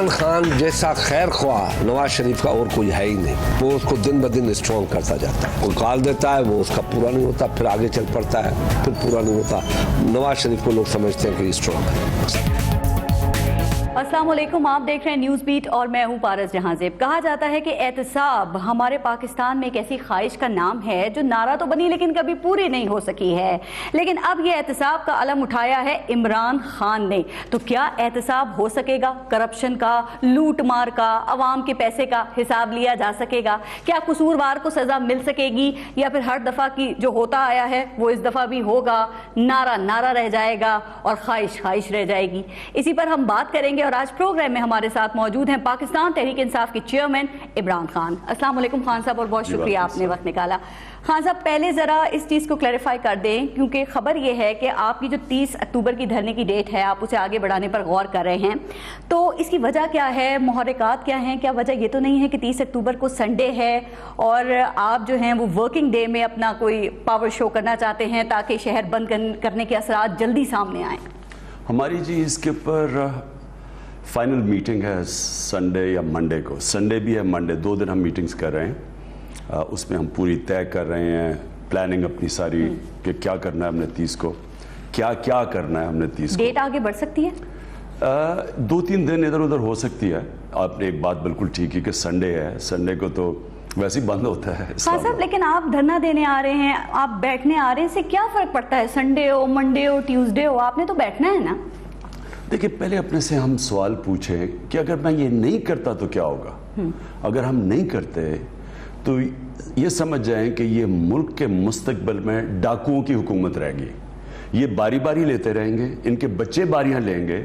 عمران خان جیسا خیر خواہ نواز شریف کا اور کوئی ہے ہی نہیں. وہ اس کو دن بدن اسٹرانگ کرتا جاتا ہے. کوئی کال دیتا ہے وہ اس کا پورا نہیں ہوتا, پھر آگے چل پڑتا ہے, پھر پورا نہیں ہوتا. نواز شریف کو لوگ سمجھتے ہیں کہ اسٹرانگ ہے. السلام علیکم, آپ دیکھ رہے ہیں نیوز بیٹ اور میں ہوں پارس جہاں زیب. کہا جاتا ہے کہ احتساب ہمارے پاکستان میں ایک ایسی خواہش کا نام ہے جو نعرہ تو بنی لیکن کبھی پوری نہیں ہو سکی ہے. لیکن اب یہ احتساب کا علم اٹھایا ہے عمران خان نے. تو کیا احتساب ہو سکے گا؟ کرپشن کا, لوٹ مار کا, عوام کے پیسے کا حساب لیا جا سکے گا؟ کیا قصوروار کو سزا مل سکے گی, یا پھر ہر دفعہ کی جو ہوتا آیا ہے وہ اس دفعہ بھی ہوگا, نعرہ نعرہ رہ جائے گا اور خواہش خواہش رہ جائے گی؟ اسی پر ہم بات کریں گے اور آج پروگرام میں ہمارے ساتھ موجود ہیں پاکستان تحریک انصاف کے چیئرمین عمران خان. السلام علیکم خان صاحب, اور بہت شکریہ آپ نے وقت نکالا. خان صاحب, پہلے ذرا اس چیز کو کلیریفائی کر دیں, کیونکہ خبر یہ ہے کہ آپ کی جو 30 اکتوبر کی دھرنے کی ڈیٹ ہے آپ اسے آگے بڑھانے پر غور کر رہے ہیں. تو اس کی وجہ کیا ہے, محرکات کیا ہیں؟ کیا وجہ یہ تو نہیں ہے کہ 30 اکتوبر کو سنڈے ہے اور آپ جو ہیں وہ ورکنگ ڈے میں اپنا کوئی پاور شو کرنا چاہتے ہیں تاکہ شہر بند کرنے کے اثرات جلدی سامنے آئیں؟ ہماری جی اس کے پر فائنل میٹنگ ہے سنڈے یا منڈے کو. سنڈے بھی ہے, منڈے, 2 دن ہم میٹنگز کر رہے ہیں. اس میں ہم پوری طے کر رہے ہیں پلاننگ اپنی ساری کہ کیا کرنا ہے ہم نے 30 کو, کیا کرنا ہے ہم نے 30 کو. ڈیٹ آگے بڑھ سکتی ہے؟ 2-3 دن ادھر ادھر ہو سکتی ہے. آپ نے ایک بات بالکل ٹھیک ہے کہ سنڈے ہے, سنڈے کو تو ویسے ہی بند ہوتا ہے. خان صاحب, لیکن آپ دھرنا دینے آ رہے ہیں, آپ بیٹھنے آ رہے ہیں, اس سے کیا فرق پڑتا ہے؟ سنڈے ہو, منڈے ہو, ٹیوزڈے ہو, آپ نے تو بیٹھنا ہے نا. دیکھیں, پہلے اپنے سے ہم سوال پوچھیں کہ اگر میں یہ نہیں کرتا تو کیا ہوگا. اگر ہم نہیں کرتے تو یہ سمجھ جائیں کہ یہ ملک کے مستقبل میں ڈاکوؤں کی حکومت رہ گی. یہ باری باری لیتے رہیں گے, ان کے بچے باریاں لیں گے,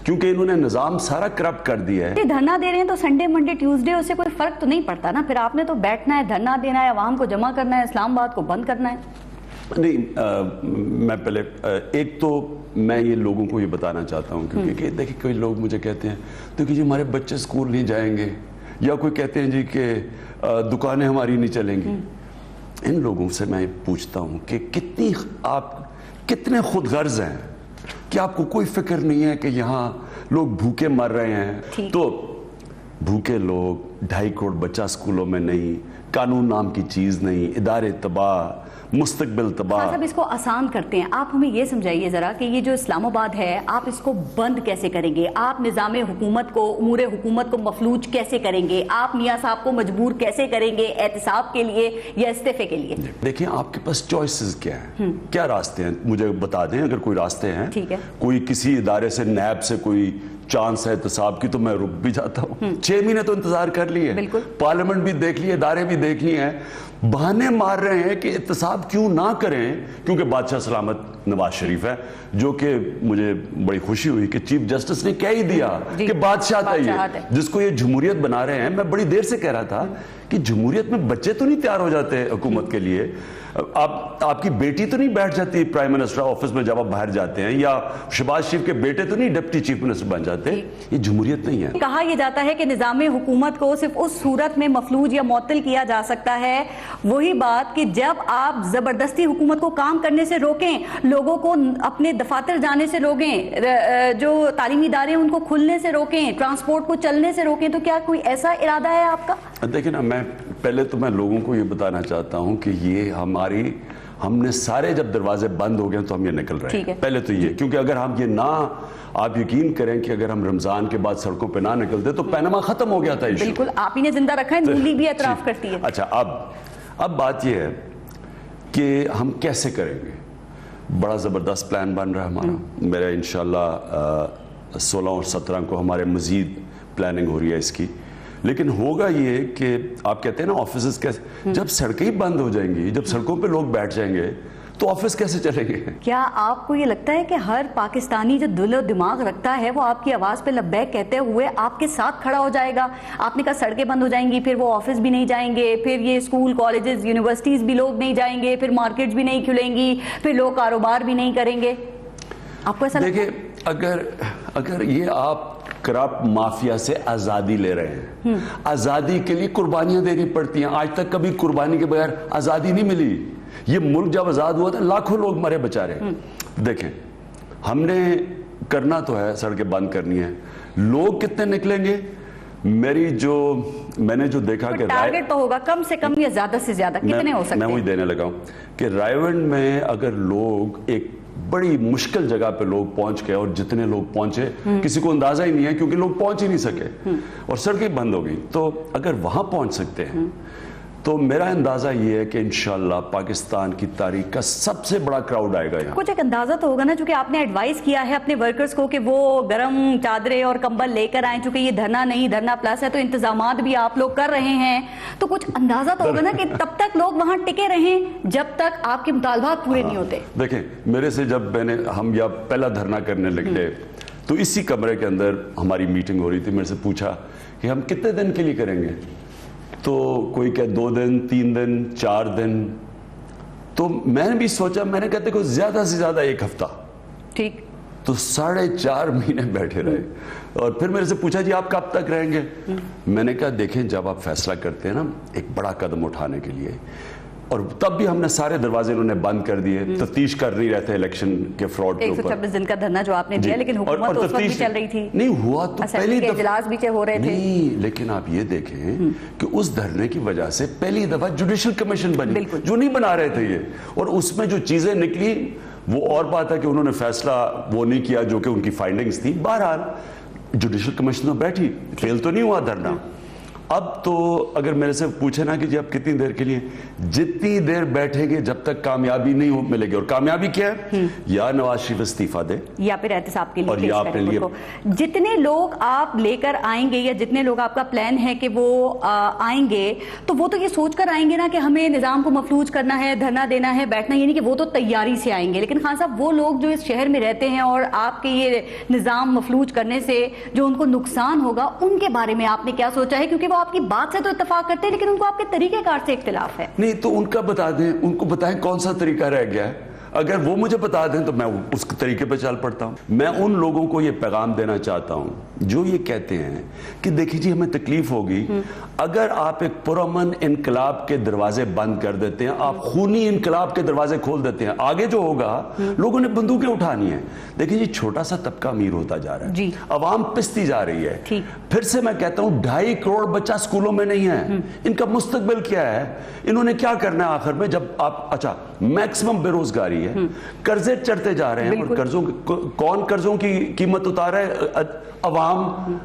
کیونکہ انہوں نے نظام سارا کرپٹ کر دیا ہے. دھرنا دے رہے ہیں تو سنڈے منڈے ٹیوزڈے اس سے کوئی فرق تو نہیں پڑتا نا. پھر آپ نے تو بیٹھنا ہے, دھرنا دینا ہے, عوام کو جمع کرنا ہے, اسلام آباد کو بند کرنا ہے. نہیں, میں پہلے ایک تو میں یہ لوگوں کو یہ بتانا چاہتا ہوں, کیونکہ دیکھیں کوئی لوگ مجھے کہتے ہیں تو کہ جی ہمارے بچے اسکول نہیں جائیں گے, یا کوئی کہتے ہیں جی کہ دکانیں ہماری نہیں چلیں گی. ان لوگوں سے میں پوچھتا ہوں کہ آپ کتنے خود غرض ہیں کہ آپ کو کوئی فکر نہیں ہے کہ یہاں لوگ بھوکے مر رہے ہیں. تو بھوکے لوگ, 2.5 کروڑ بچہ اسکولوں میں نہیں, قانون نام کی چیز نہیں, ادارے تباہ, مستقبل تباہ. صاحب, اس کو آسان کرتے ہیں, آپ ہمیں یہ سمجھائیے ذرا کہ یہ جو اسلام آباد ہے آپ اس کو بند کیسے کریں گے؟ آپ نظام حکومت کو, امور حکومت کو مفلوج کیسے کریں گے؟ آپ میاں صاحب کو مجبور کیسے کریں گے احتساب کے لیے یا استعفے کے لیے؟ دیکھیں, آپ کے پاس چوائسز کیا ہیں, کیا راستے ہیں, مجھے بتا دیں اگر کوئی راستے ہیں. ٹھیک ہے, کوئی کسی ادارے سے, نیب سے کوئی چانس ہے احتساب کی تو میں رک بھی جاتا ہوں. 6 مہینے تو انتظار کر لیے, پارلیمنٹ بھی دیکھ لیے, ادارے بھی دیکھ لیے ہیں. بہانے مار رہے ہیں کہ احتساب کیوں نہ کریں, کیونکہ بادشاہ سلامت نواز شریف ہے, جو کہ مجھے بڑی خوشی ہوئی کہ چیف جسٹس نے کہہ ہی دیا کہ بادشاہ تھا یہ, جس کو یہ جمہوریت بنا رہے ہیں. میں بڑی دیر سے کہہ رہا تھا کہ جمہوریت میں بچے تو نہیں تیار ہو جاتے حکومت کے لیے. آپ کی بیٹی تو نہیں بیٹھ جاتی پرائم منسٹر آفس میں جب آپ باہر جاتے ہیں, یا شہباز شریف کے بیٹے تو نہیں ڈپٹی چیف منسٹر بن جاتے. یہ جمہوریت نہیں ہے. کہا یہ جاتا ہے کہ نظام حکومت کو صرف اس صورت میں مفلوج یا معطل کیا جا سکتا ہے, وہی بات کہ جب آپ زبردستی حکومت کو کام کرنے سے روکیں, لوگوں کو اپنے دفاتر جانے سے روکیں, جو تعلیمی ادارے ان کو کھلنے سے روکیں, ٹرانسپورٹ کو چلنے سے روکیں. تو کیا کوئی ایسا ارادہ ہے آپ کا؟ دیکھیں نا, میں پہلے تو میں لوگوں کو یہ بتانا چاہتا ہوں کہ یہ ہم نے سارے جب دروازے بند ہو گئے تو ہم یہ نکل رہے ہیں. پہلے تو یہ, کیونکہ اگر ہم یہ نہ, آپ یقین کریں کہ اگر ہم رمضان کے بعد سڑکوں پہ نہ نکلتے تو پیناما ختم ہو گیا تھا. بالکل, آپ ہی نے زندہ رکھا ہے, نون لیگ بھی اعتراف کرتی ہے. اچھا, اب بات یہ ہے کہ ہم کیسے کریں گے. بڑا زبردست پلان بن رہا ہے ہمارا. میرا انشاءاللہ 16 اور 17 کو ہمارے مزید پلاننگ ہو رہی ہے اس کی. لیکن ہوگا یہ کہ آپ کہتے ہیں نا آفیسز کیسے, جب سڑکیں ہی بند ہو جائیں گی, جب سڑکوں پہ لوگ بیٹھ جائیں گے تو آفس کیسے چلیں گے؟ کیا آپ کو یہ لگتا ہے کہ ہر پاکستانی جو دل و دماغ رکھتا ہے وہ آپ کی آواز پہ لبیک کہتے ہوئے آپ کے ساتھ کھڑا ہو جائے گا؟ آپ نے کہا سڑکیں بند ہو جائیں گی, پھر وہ آفس بھی نہیں جائیں گے, پھر یہ اسکول کالجز یونیورسٹیز بھی لوگ نہیں جائیں گے, پھر مارکیٹس بھی نہیں کھلیں گی, پھر لوگ کاروبار بھی نہیں کریں گے. آپ کو ایسا لگتا ہے؟ دیکھیں, اگر یہ آپ کرپٹ مافیا سے آزادی لے رہے ہیں, آزادی کے لیے قربانیاں دینی پڑتی ہیں. آج تک کبھی قربانی کے بغیر آزادی نہیں ملی. یہ ملک جب آزاد ہوا تھا لاکھوں لوگ مرے بچارے. دیکھیں, ہم نے کرنا تو ہے, سڑکیں بند کرنی ہے, लोग कितने निकलेंगे, मैंने जो देखा कि टारगेट तो होगा कम से कम या ज्यादा से ज्यादा कितने हो सकते हैं? मैं वही देने लगा हूं कि रायवंड में अगर लोग एक बड़ी मुश्किल जगह पे लोग पहुंच गए और जितने लोग पहुंचे किसी को अंदाजा ही नहीं है, क्योंकि लोग पहुंच ही नहीं सके और सड़कें बंद हो गई। तो अगर वहां पहुंच सकते हैं तो मेरा अंदाजा ये है कि इंशाल्लाह पाकिस्तान की तारीख का सबसे बड़ा क्राउड आएगा यहाँ। कुछ एक अंदाजा तो होगा ना, चूंकि आपने एडवाइस किया है अपने वर्कर्स को कि वो गर्म चादरें और कंबल लेकर आए, चूंकि ये धरना नहीं धरना प्लस है तो इंतजामात भी आप लोग कर रहे हैं, तो कुछ अंदाजा तो होगा ना कि तब तक लोग वहां टिके रहें जब तक आपके मुतालबात पूरे नहीं होते। देखें, मेरे से जब हम या पहला धरना करने लगे तो इसी कमरे के अंदर हमारी मीटिंग हो रही थी, मेरे से पूछा कि हम कितने दिन के लिए करेंगे, तो कोई कहे 2 दिन 3 दिन 4 दिन, तो मैंने भी सोचा, मैंने कहते को ज्यादा से ज्यादा 1 हफ्ता, ठीक, तो 4.5 महीने बैठे रहे। और फिर मेरे से पूछा जी आप कब तक रहेंगे, मैंने कहा देखें जब आप फैसला करते हैं ना एक बड़ा कदम उठाने के लिए, और तब भी हमने सारे दरवाजे इन्होंने बंद कर दिए, तफ्तीश कर नहीं रहे थे इलेक्शन के फ्रॉड के ऊपर। 126 दिन का धरना जो आपने दिया, लेकिन हुकूमत तो उस वक्त भी चल रही थी। नहीं हुआ तो पहली दफा इजलास भी हो रहे थे। नहीं, लेकिन आप ये देखें कि उस धरने की वजह से पहली दफा जुडिशल कमीशन बनी, जो नहीं बना रहे थे ये, और उसमें जो चीजें निकली वो और बात है कि उन्होंने फैसला वो नहीं किया जो कि उनकी फाइंडिंग्स थी। बहरहाल जुडिशल कमीशन तो बैठी, फेल तो नहीं हुआ धरना। अब तो अगर मेरे से पूछे ना कि जी आप कितनी देर के लिए, जितनी देर बैठेंगे जब तक कामयाबी नहीं मिलेगी, और कामयाबी क्या है, या नवाज शरीफ इस्तीफा दे या फिर एहतसाब के लिए और या अपने लिए जितने लोग आप लेकर आएंगे या जितने लोग आपका प्लान है कि वो आएंगे, तो वो तो ये सोचकर आएंगे ना कि हमें निजाम को मफलूज करना है, धरना देना है, बैठना, यानी कि वो तो तैयारी से आएंगे। लेकिन खान साहब वो लोग जो इस शहर में रहते हैं और आपके ये निजाम मफलूज करने से जो उनको नुकसान होगा, उनके बारे में आपने क्या सोचा है? क्योंकि वो आपकी बात से तो इत्तेफाक करते हैं लेकिन उनको आपके तरीकेकार से इख्तिलाफ है। नहीं तो उनका बता दें, उनको बताएं कौन सा तरीका रह गया है, अगर वो मुझे बता दें तो मैं उस तरीके पे चल पड़ता हूं। मैं उन लोगों को ये पैगाम देना चाहता हूं जो ये कहते हैं कि देखिए जी हमें तकलीफ होगी अगर आप एक पुरअमन इनकलाब के दरवाजे बंद कर देते हैं, आप खूनी इनकलाब के दरवाजे खोल देते हैं, आगे जो होगा लोगों ने बंदूकें उठानी है। देखिए जी छोटा सा तबका अमीर होता जा रहा है, अवाम पिसती जा रही है। फिर से मैं कहता हूं 2.5 करोड़ बच्चा स्कूलों में नहीं है, इनका मुस्तकबिल क्या है, इन्होंने क्या करना है आखिर में, जब आप अच्छा मैक्सिमम बेरोजगारी है, कर्जे चढ़ते जा रहे हैं, और कर्जों कौन कर्जों की कीमत उतार रहा है, अवाम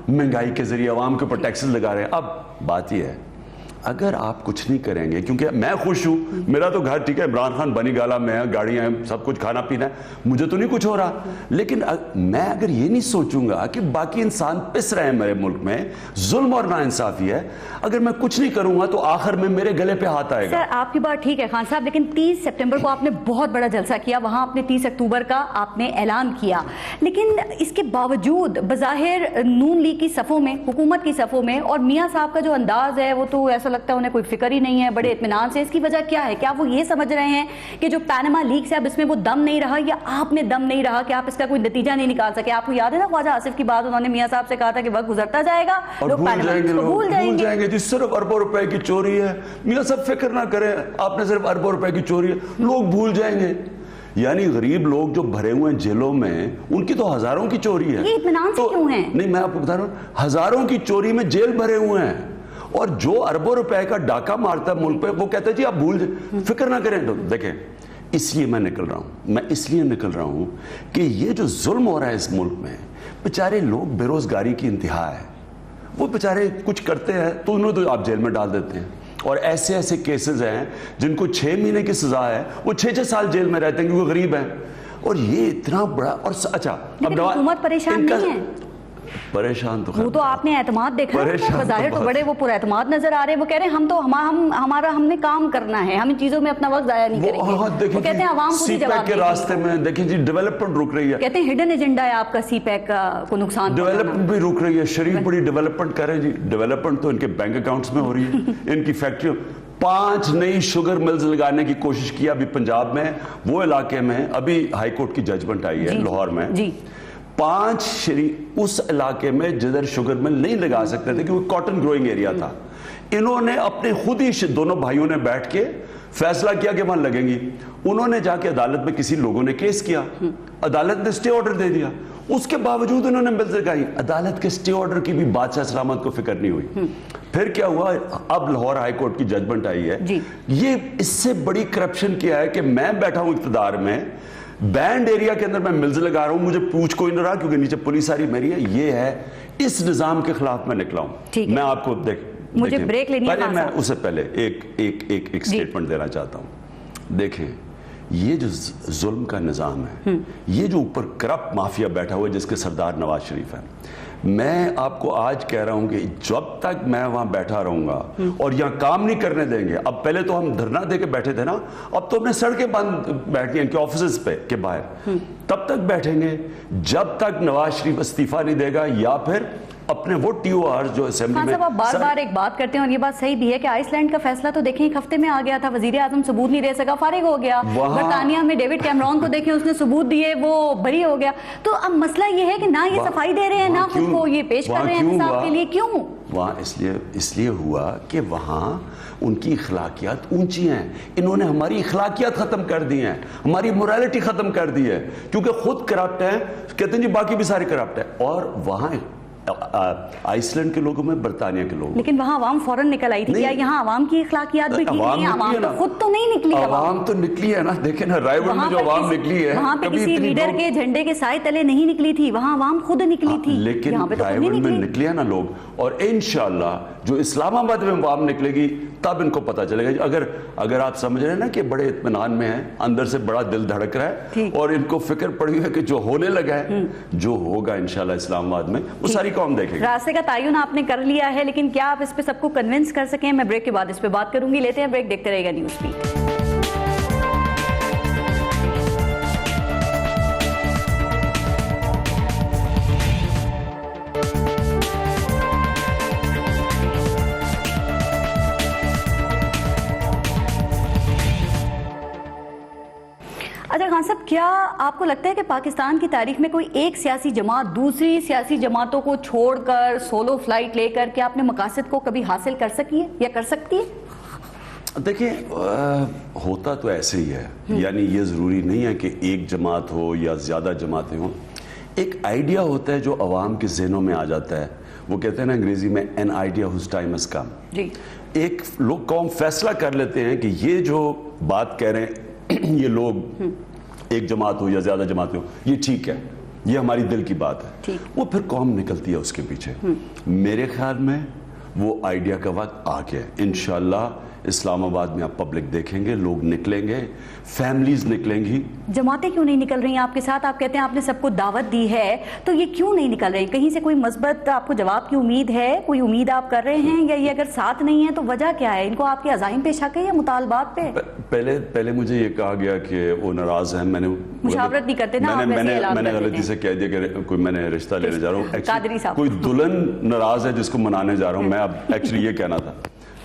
महंगाई के जरिए अवाम के ऊपर टैक्सेस लगा रहे हैं। अब बात यह है अगर आप कुछ नहीं करेंगे, क्योंकि मैं खुश हूं, मेरा तो घर ठीक है, इमरान खान बनी गाला में है, गाड़ियां हैं, सब कुछ खाना पीना है, मुझे तो नहीं कुछ हो रहा, लेकिन मैं अगर ये नहीं सोचूंगा कि बाकी इंसान पिस रहे हैं मेरे मुल्क में, जुल्म और नाइंसाफी है, अगर मैं कुछ नहीं करूंगा तो आखिर में मेरे गले पे हाथ आएगा। सर आपकी बात ठीक है खान साहब, लेकिन 30 सितंबर को आपने बहुत बड़ा जलसा किया, वहां आपने 30 अक्टूबर का आपने ऐलान किया, लेकिन इसके बावजूद बज़ाहिर नून लीग की सफ़ों में, हुकूमत की सफ़ों में, और मियाँ साहब का जो अंदाज है वो तो ऐसा लगता है उन्हें कोई फिक्र ही नहीं है, बड़े इत्मीनान से। इसकी वजह क्या है? क्या वो ये समझ रहे हैं कि जो पैनामा लीक्स है अब इसमें वो दम नहीं रहा, या आप में दम नहीं रहा कि आप इसका कोई नतीजा नहीं निकाल सके? आपको याद है ना ख्वाजा आसिफ की बात, उन्होंने मियां साहब से कहा था कि वक्त गुजरता जाएगा, लोग भूल जाएंगे जी, सिर्फ अरबों रुपए की चोरी है, मियां साहब फिक्र ना करें, आपने सिर्फ अरबों रुपए की चोरी है, लोग भूल जाएंगे। यानी गरीब लोग जो भरे हुए हैं जेलों में, उनकी तो हजारों की चोरी है। ये इत्मीनान से क्यों है? नहीं मैं आपको बता रहा हूं, हजारों की चोरी में जेल भरे हुए हैं, और जो अरबों रुपए का डाका मारता है मुल्क पे, वो कहता है जी आप भूल फिक्र ना करें। तो देखें इसलिए मैं निकल रहा हूं, मैं इसलिए निकल रहा हूं कि ये जो जुल्म हो रहा है इस मुल्क में, बेचारे लोग बेरोजगारी की इंतहा है, वो बेचारे कुछ करते हैं तो उन्हें तो आप जेल में डाल देते हैं, और ऐसे ऐसे केसेस हैं जिनको 6 महीने की सजा है, वो 6-6 साल जेल में रहते हैं क्योंकि गरीब हैं। और ये इतना बड़ा, और अच्छा अब हुकूमत परेशान नहीं है, परेशान तो वो तो आपने एतमाद देखा है, बज़ाहिर तो बड़े वो पूरा एतमाद नजर आ रहे हैं, वो कह रहे हैं हम तो हमारा हमने काम करना है, हम इन चीजों में अपना वक्त जाया नहीं करेंगे। वो कहते हैं आवाम को भी जवाब के रास्ते में देखिए जी डेवलपमेंट रुक रही है, कहते हैं हिडन एजेंडा है आपका सीपैक को नुकसान, डेवलपमेंट भी रुक रही है। शरीफ बड़ी डेवलपमेंट कर रहे हैं जी, डेवलपमेंट तो इनके बैंक अकाउंट्स में हो रही है, इनकी फैक्ट्रियों 5 नई शुगर मिल्स लगाने की कोशिश की अभी पंजाब में, वो इलाके में अभी हाईकोर्ट की जजमेंट आई है लाहौर में, 5 उस इलाके में जिधर शुगर मिल नहीं लगा सकते थे क्योंकि कॉटन ग्रोइंग एरिया था, इन्होंने अपने खुद ही दोनों भाइयों ने बैठ के फैसला किया कि वहां लगेंगी। उन्होंने जाके अदालत में किसी लोगों ने केस किया, अदालत ने स्टे ऑर्डर दे दिया, اس کے باوجود انہوں نے بل لگائی. عدالت کے اسٹے آرڈر کی بھی بادشاہ سلامت کو فکر نہیں ہوئی. پھر کیا ہوا, اب لاہور ہائی کورٹ کی ججمنٹ آئی ہے. یہ اس سے بڑی کرپشن کیا ہے کہ میں بیٹھا ہوں اقتدار میں, بینڈ ایریا کے اندر میں ملز لگا رہا ہوں, مجھے پوچھ کوئی نہ رہا کیونکہ نیچے پولیس ساری میری ہے. یہ ہے اس نظام کے خلاف میں نکلا ہوں. میں آپ کو مجھے بریک لینی ہے, پہلے میں اس سے پہلے ایک سٹیٹمنٹ دینا چاہتا ہوں. دیکھیں یہ جو ظلم کا نظام ہے, یہ جو اوپر کرپٹ مافیا بیٹھا ہوا ہے جس کے سردار نواز شریف ہے, میں آپ کو آج کہہ رہا ہوں کہ جب تک میں وہاں بیٹھا رہوں گا اور یہاں کام نہیں کرنے دیں گے, اب پہلے تو ہم دھرنا دے کے بیٹھے تھے نا, اب تو ہم نے سڑکیں بند بیٹھ گئی کہ آفیسز پہ کے باہر, تب تک بیٹھیں گے جب تک نواز شریف استعفیٰ نہیں دے گا یا پھر اپنے وہ ٹی او آر جو اسمبلی میں. صاحب آپ بار بار ایک بات کرتے ہیں اور یہ بات صحیح بھی ہے کہ آئس لینڈ کا فیصلہ تو دیکھیں ایک ہفتے میں آ گیا تھا, وزیر اعظم ثبوت نہیں دے سکا, فارغ ہو گیا. برطانیہ میں ڈیوڈ کیمرون کو دیکھیں, اس نے ثبوت دیے, وہ بری ہو گیا. تو اب مسئلہ یہ ہے کہ نہ یہ صفائی دے رہے ہیں, نہ خود کو یہ پیش کر رہے ہیں احتساب کے لیے. کیوں وہاں اس لیے ہوا کہ وہاں ان کی اخلاقیات اونچی ہیں. انہوں نے ہماری اخلاقیات ختم کر دی ہیں, ہماری موریلٹی ختم کر دی ہے, کیونکہ خود کرپٹ ہیں, کہتے ہیں جی باقی بھی سارے کرپٹ ہیں. اور وہاں آئس لینڈ کے لوگوں میں, برطانیہ کے لوگوں, لیکن وہاں عوام فوراً نکل آئی تھی. کیا یہاں عوام کی اخلاقیات بھی ٹھیک نہیں؟ عوام تو خود تو نہیں نکلی. عوام تو نکلی ہے نا, دیکھیں نا رائے ون میں جو عوام نکلی ہے, وہاں پہ کسی لیڈر کے جھنڈے کے سائے تلے نہیں نکلی تھی, وہاں عوام خود نکلی تھی. لیکن رائے ون میں نکلی ہے نا لوگ, اور انشاءاللہ جو اسلام آباد میں عوام نکلے گی تب ان کو پتہ چلے گا. اگر آپ سمجھ رہے ہیں نا کہ بڑے اطمینان میں ہیں, اندر سے بڑا دل دھڑک رہا ہے اور ان کو فکر پڑی ہے کہ جو ہونے لگا ہے, جو ہوگا انشاءاللہ اسلام آباد میں, وہ ساری قوم دیکھے گی. راستے کا تعین آپ نے کر لیا ہے, لیکن کیا آپ اس پہ سب کو کنونس کر سکیں؟ میں بریک کے بعد اس پہ بات کروں گی. لیتے ہیں بریک, دیکھتے رہے گا نیوز بیٹ. اچھا خان صاحب, کیا آپ کو لگتا ہے کہ پاکستان کی تاریخ میں کوئی ایک سیاسی جماعت دوسری سیاسی جماعتوں کو چھوڑ کر سولو فلائٹ لے کر کے اپنے مقاصد کو کبھی حاصل کر سکی ہے یا کر سکتی ہے؟ دیکھیں ہوتا تو ایسے ہی ہے, یعنی یہ ضروری نہیں ہے کہ ایک جماعت ہو یا زیادہ جماعتیں ہوں. ایک آئیڈیا ہوتا ہے جو عوام کے ذہنوں میں آ جاتا ہے, وہ کہتے ہیں نا انگریزی میں an idea whose time has come. ایک لوگ قوم فیصلہ کر لیتے ہیں کہ یہ جو بات کہہ رہے ہیں یہ لوگ, ایک جماعت ہو یا زیادہ جماعتیں ہو, یہ ٹھیک ہے, یہ ہماری دل کی بات ہے, وہ پھر قوم نکلتی ہے اس کے پیچھے. میرے خیال میں وہ آئیڈیا کا وقت آ گیا. انشاءاللہ اسلام آباد میں آپ پبلک دیکھیں گے, لوگ نکلیں گے, فیملیز نکلیں گی. جماعتیں کیوں نہیں نکل رہی ہیں آپ کے ساتھ؟ آپ کہتے ہیں آپ نے سب کو دعوت دی ہے, تو یہ کیوں نہیں نکل رہے ہیں؟ کہیں سے کوئی مثبت آپ کو جواب کی امید ہے, کوئی امید آپ کر رہے ہیں, یا یہ اگر ساتھ نہیں ہے تو وجہ کیا ہے؟ ان کو آپ کے عزائم پہ شک ہے یا مطالبات پہ؟ پہلے مجھے یہ کہا گیا کہ وہ ناراض ہیں. میں نے مشاورت نہیں کرتے نا, میں نے غلطی سے کہہ دیا کہ کوئی میں نے رشتہ لینے جا رہا ہوں, کوئی دلہن ناراض ہے جس کو منانے جا رہا ہوں. میں اب ایکچولی یہ کہنا تھا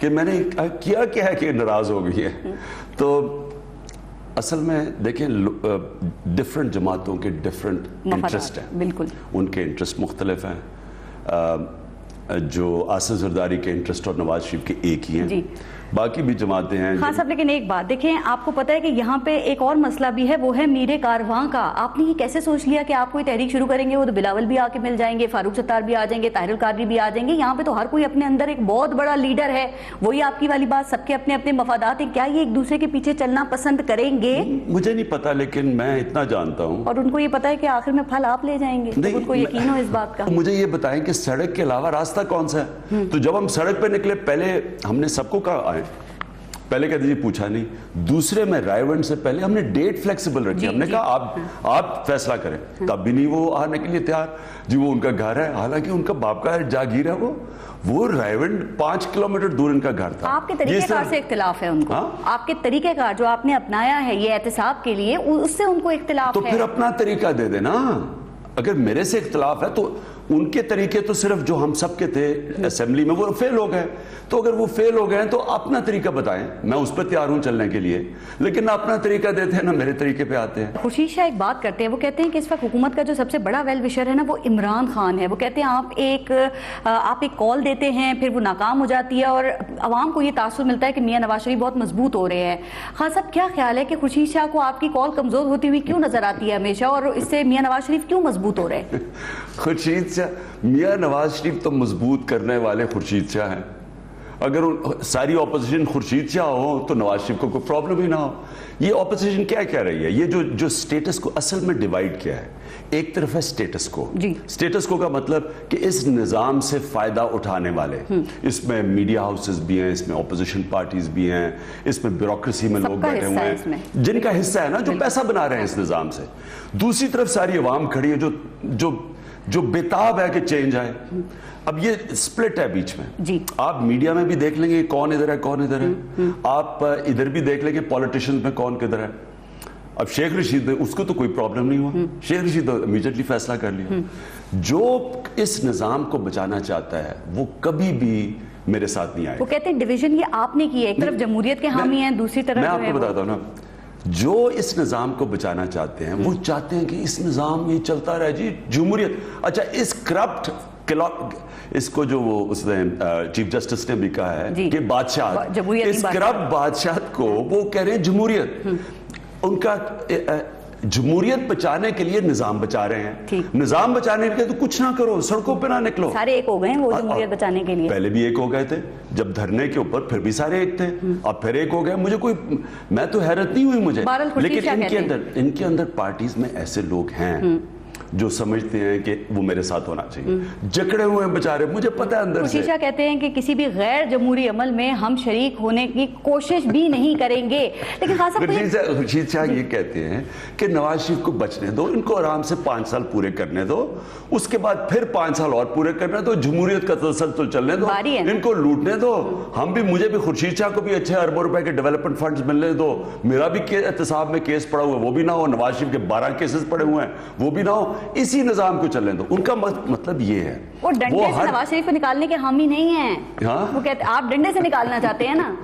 کہ میں نے کیا ہے کہ ناراض ہو گئی ہے. تو اصل میں دیکھیں ڈفرنٹ جماعتوں کے ڈفرنٹ انٹرسٹ ہیں, بالکل ان کے انٹرسٹ مختلف ہیں. جو آصف زرداری کے انٹرسٹ اور نواز شریف کے ایک ہی ہیں, باقی بھی جماعتیں ہیں. ہاں صاحب, لیکن ایک بات دیکھیں, آپ کو پتہ ہے کہ یہاں پہ ایک اور مسئلہ بھی ہے, وہ ہے میر کارواں کا. آپ نے یہ کیسے سوچ لیا کہ آپ کوئی تحریک شروع کریں گے, وہ تو بلاول بھی آ کے مل جائیں گے, فاروق ستار بھی آ جائیں گے, طاہر القادری بھی آ جائیں گے. یہاں پہ تو ہر کوئی اپنے اندر ایک بہت بڑا لیڈر ہے. وہی آپ کی والی بات, سب کے اپنے اپنے مفادات ہیں. کیا یہ ایک دوسرے کے پیچھے چلنا پسند کریں گے؟ مجھے نہیں پتا, لیکن میں اتنا جانتا ہوں, اور ان کو یہ پتا ہے کہ آخر میں پھل آپ لے جائیں گے, ان کو یقین ہو اس بات کا. مجھے یہ بتائیں کہ سڑک کے علاوہ راستہ کون سا ہے؟ تو جب ہم سڑک پہ نکلے, پہلے ہم نے سب کو کہا آئے, پہلے کہتے جی پوچھا نہیں. دوسرے میں رائے ون سے پہلے ہم نے ڈیٹ فلیکسیبل رکھی. ہم نے کہا آپ فیصلہ کریں, تب بھی نہیں وہ آنے کے لیے تیار. جی وہ ان کا گھر ہے, حالانکہ ان کا باپ کا جاگیر ہے, وہ رائے ون 5 کلومیٹر دور ان کا گھر تھا. آپ کے طریقہ کار سے اختلاف ہے ان کو, آپ کے طریقہ کار جو آپ نے اپنایا ہے یہ احتساب کے لیے, اس سے ان کو اختلاف ہے. تو پھر اپنا طریقہ دے دینا. اگر میرے سے اختلاف ہے تو उनके तरीके तो सिर्फ जो हम सब के थे असेंबली में, वो फेल हो गए। तो अगर वो फेल हो गए तो अपना तरीका बताएं, मैं उस पर तैयार हूं चलने के लिए, लेकिन ना अपना तरीका देते हैं ना मेरे तरीके पे आते हैं। खुर्शीद शाह एक बात करते हैं, वो कहते हैं कि इस वक्त हुकूमत का जो सबसे बड़ा वेल विशर है ना वो इमरान खान है। वो कहते हैं आप एक कॉल देते हैं, फिर वो नाकाम हो जाती है और आवाम को ये तासुर मिलता है कि मियां नवाज शरीफ बहुत मजबूत हो रहे हैं। खान साहब क्या ख्याल है कि खुर्शीद शाह को आपकी कॉल कमजोर होती हुई क्यों नजर आती है हमेशा, और इससे मियां नवाज शरीफ क्यों मजबूत हो रहे हैं? खुर्शीद शाह, मियां नवाज शरीफ तो मजबूत करने वाले खुर्शीद शाह हैं। अगर सारी ऑपोजिशन खुर्शीद शाह हो तो नवाज शरीफ को कोई प्रॉब्लम ही ना हो। ये ऑपोजिशन क्या कह रही है, ये जो स्टेटस को असल में डिवाइड किया है, एक तरफ है स्टेटस को। स्टेटस को का मतलब कि इस निज़ाम से फायदा उठाने वाले, इसमें मीडिया हाउसेस भी हैं, इसमें ऑपोजिशन पार्टीज भी हैं, इसमें ब्यूरोक्रेसी में लोग बैठे हुए हैं जिनका हिस्सा है ना, जो पैसा बना रहे हैं इस निज़ाम से। दूसरी तरफ सारी अवाम खड़ी है जो बेताब है कि चेंज आए। अब ये स्प्लिट है बीच में जी। आप मीडिया में भी देख लेंगे कौन इधर है कौन इधर है, आप इधर भी देख लेंगे पॉलिटिशियंस में कौन किधर है। अब शेख रशीद, उसको तो कोई प्रॉब्लम नहीं हुआ, शेख रशीद तो इमीडिएटली फैसला कर लिया। जो इस निजाम को बचाना चाहता है वो कभी भी मेरे साथ नहीं आएगा। वो कहते हैं डिवीजन ये आपने की है, एक तरफ जमहूरियत के हामी हैं, दूसरी तरफ मैं आपको बताता हूँ ना, जो इस निजाम को बचाना चाहते हैं वो चाहते हैं कि इस निजाम ये चलता रहे जी, जमहूरियत। अच्छा, इस करप्ट इसको जो वो उसने चीफ जस्टिस ने भी कहा है कि बादशाह, इस करप्ट बादशाह को वो कह रहे हैं जमहूरियत। उनका जमहूरियत बचाने के लिए निजाम बचा रहे हैं, निजाम बचाने के लिए तो कुछ ना करो, सड़कों पे ना निकलो। सारे एक हो गए वो जमहूरियत बचाने के लिए। पहले भी एक हो गए थे जब धरने के ऊपर, फिर भी सारे एक थे, अब फिर एक हो गए। मैं तो हैरत नहीं हुई मुझे, लेकिन इनके अंदर पार्टीज में ऐसे लोग हैं जो समझते हैं कि वो मेरे साथ होना चाहिए, जकड़े हुए हैं बेचारे, मुझे पता है अंदर से। कहते हैं कि किसी भी गैर जमहूरी अमल में हम शरीक होने की कोशिश भी नहीं करेंगे। लेकिन खुर्शीद शाह ये कहते हैं कि नवाज शरीफ को बचने दो, इनको आराम से 5 साल पूरे करने दो, उसके बाद फिर 5 साल और पूरे करने दो, जमहूरियत का तसलसल चलने दो, इनको लूटने दो। मुझे भी खुर्शीद शाह को भी अच्छे अरबों रुपए के डेवलपमेंट फंड्स मिलने दो, मेरा भी एहतसाब में केस पड़ा हुआ है वो भी ना हो, नवाज शरीफ के 12 केसेस पड़े हुए हैं वो भी ना हो, इसी निजाम को चलने दो। उनका मतलब ये है, वो डंडे से नवाज शरीफ को निकालने के हामी नहीं है। वो कहते आप डंडे से निकालना चाहते हैं ना।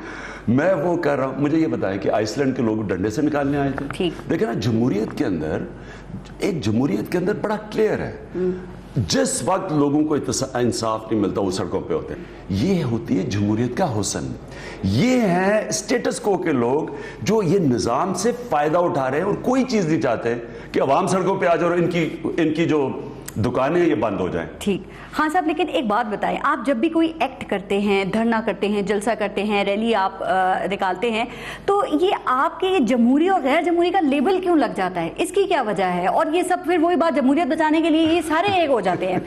मैं वो कर रहा हूं, मुझे ये बताया कि आइसलैंड के लोग डंडे से निकालने आए थे। देखिए ना, जमहूरियत के अंदर बड़ा क्लियर है, जिस वक्त लोगों को इंसाफ नहीं मिलता वो सड़कों पे होते हैं। ये होती है जमहूरियत का हुस्न। ये है स्टेटस को के लोग जो ये निजाम से फायदा उठा रहे हैं और कोई चीज नहीं चाहते कि अवाम सड़कों पे आ जाओ और इनकी जो दुकानें ये बंद हो जाएं। ठीक। हाँ साहब, लेकिन एक बात बताएं, आप जब भी कोई एक्ट करते हैं, धरना करते हैं, जलसा करते हैं, रैली आप निकालते हैं, तो ये आपके जमहूरी और गैर जमहूरी का लेबल क्यों लग जाता है? इसकी क्या वजह है? और ये सब फिर वही बात, जमहूरियत बचाने के लिए ये सारे एक हो जाते हैं।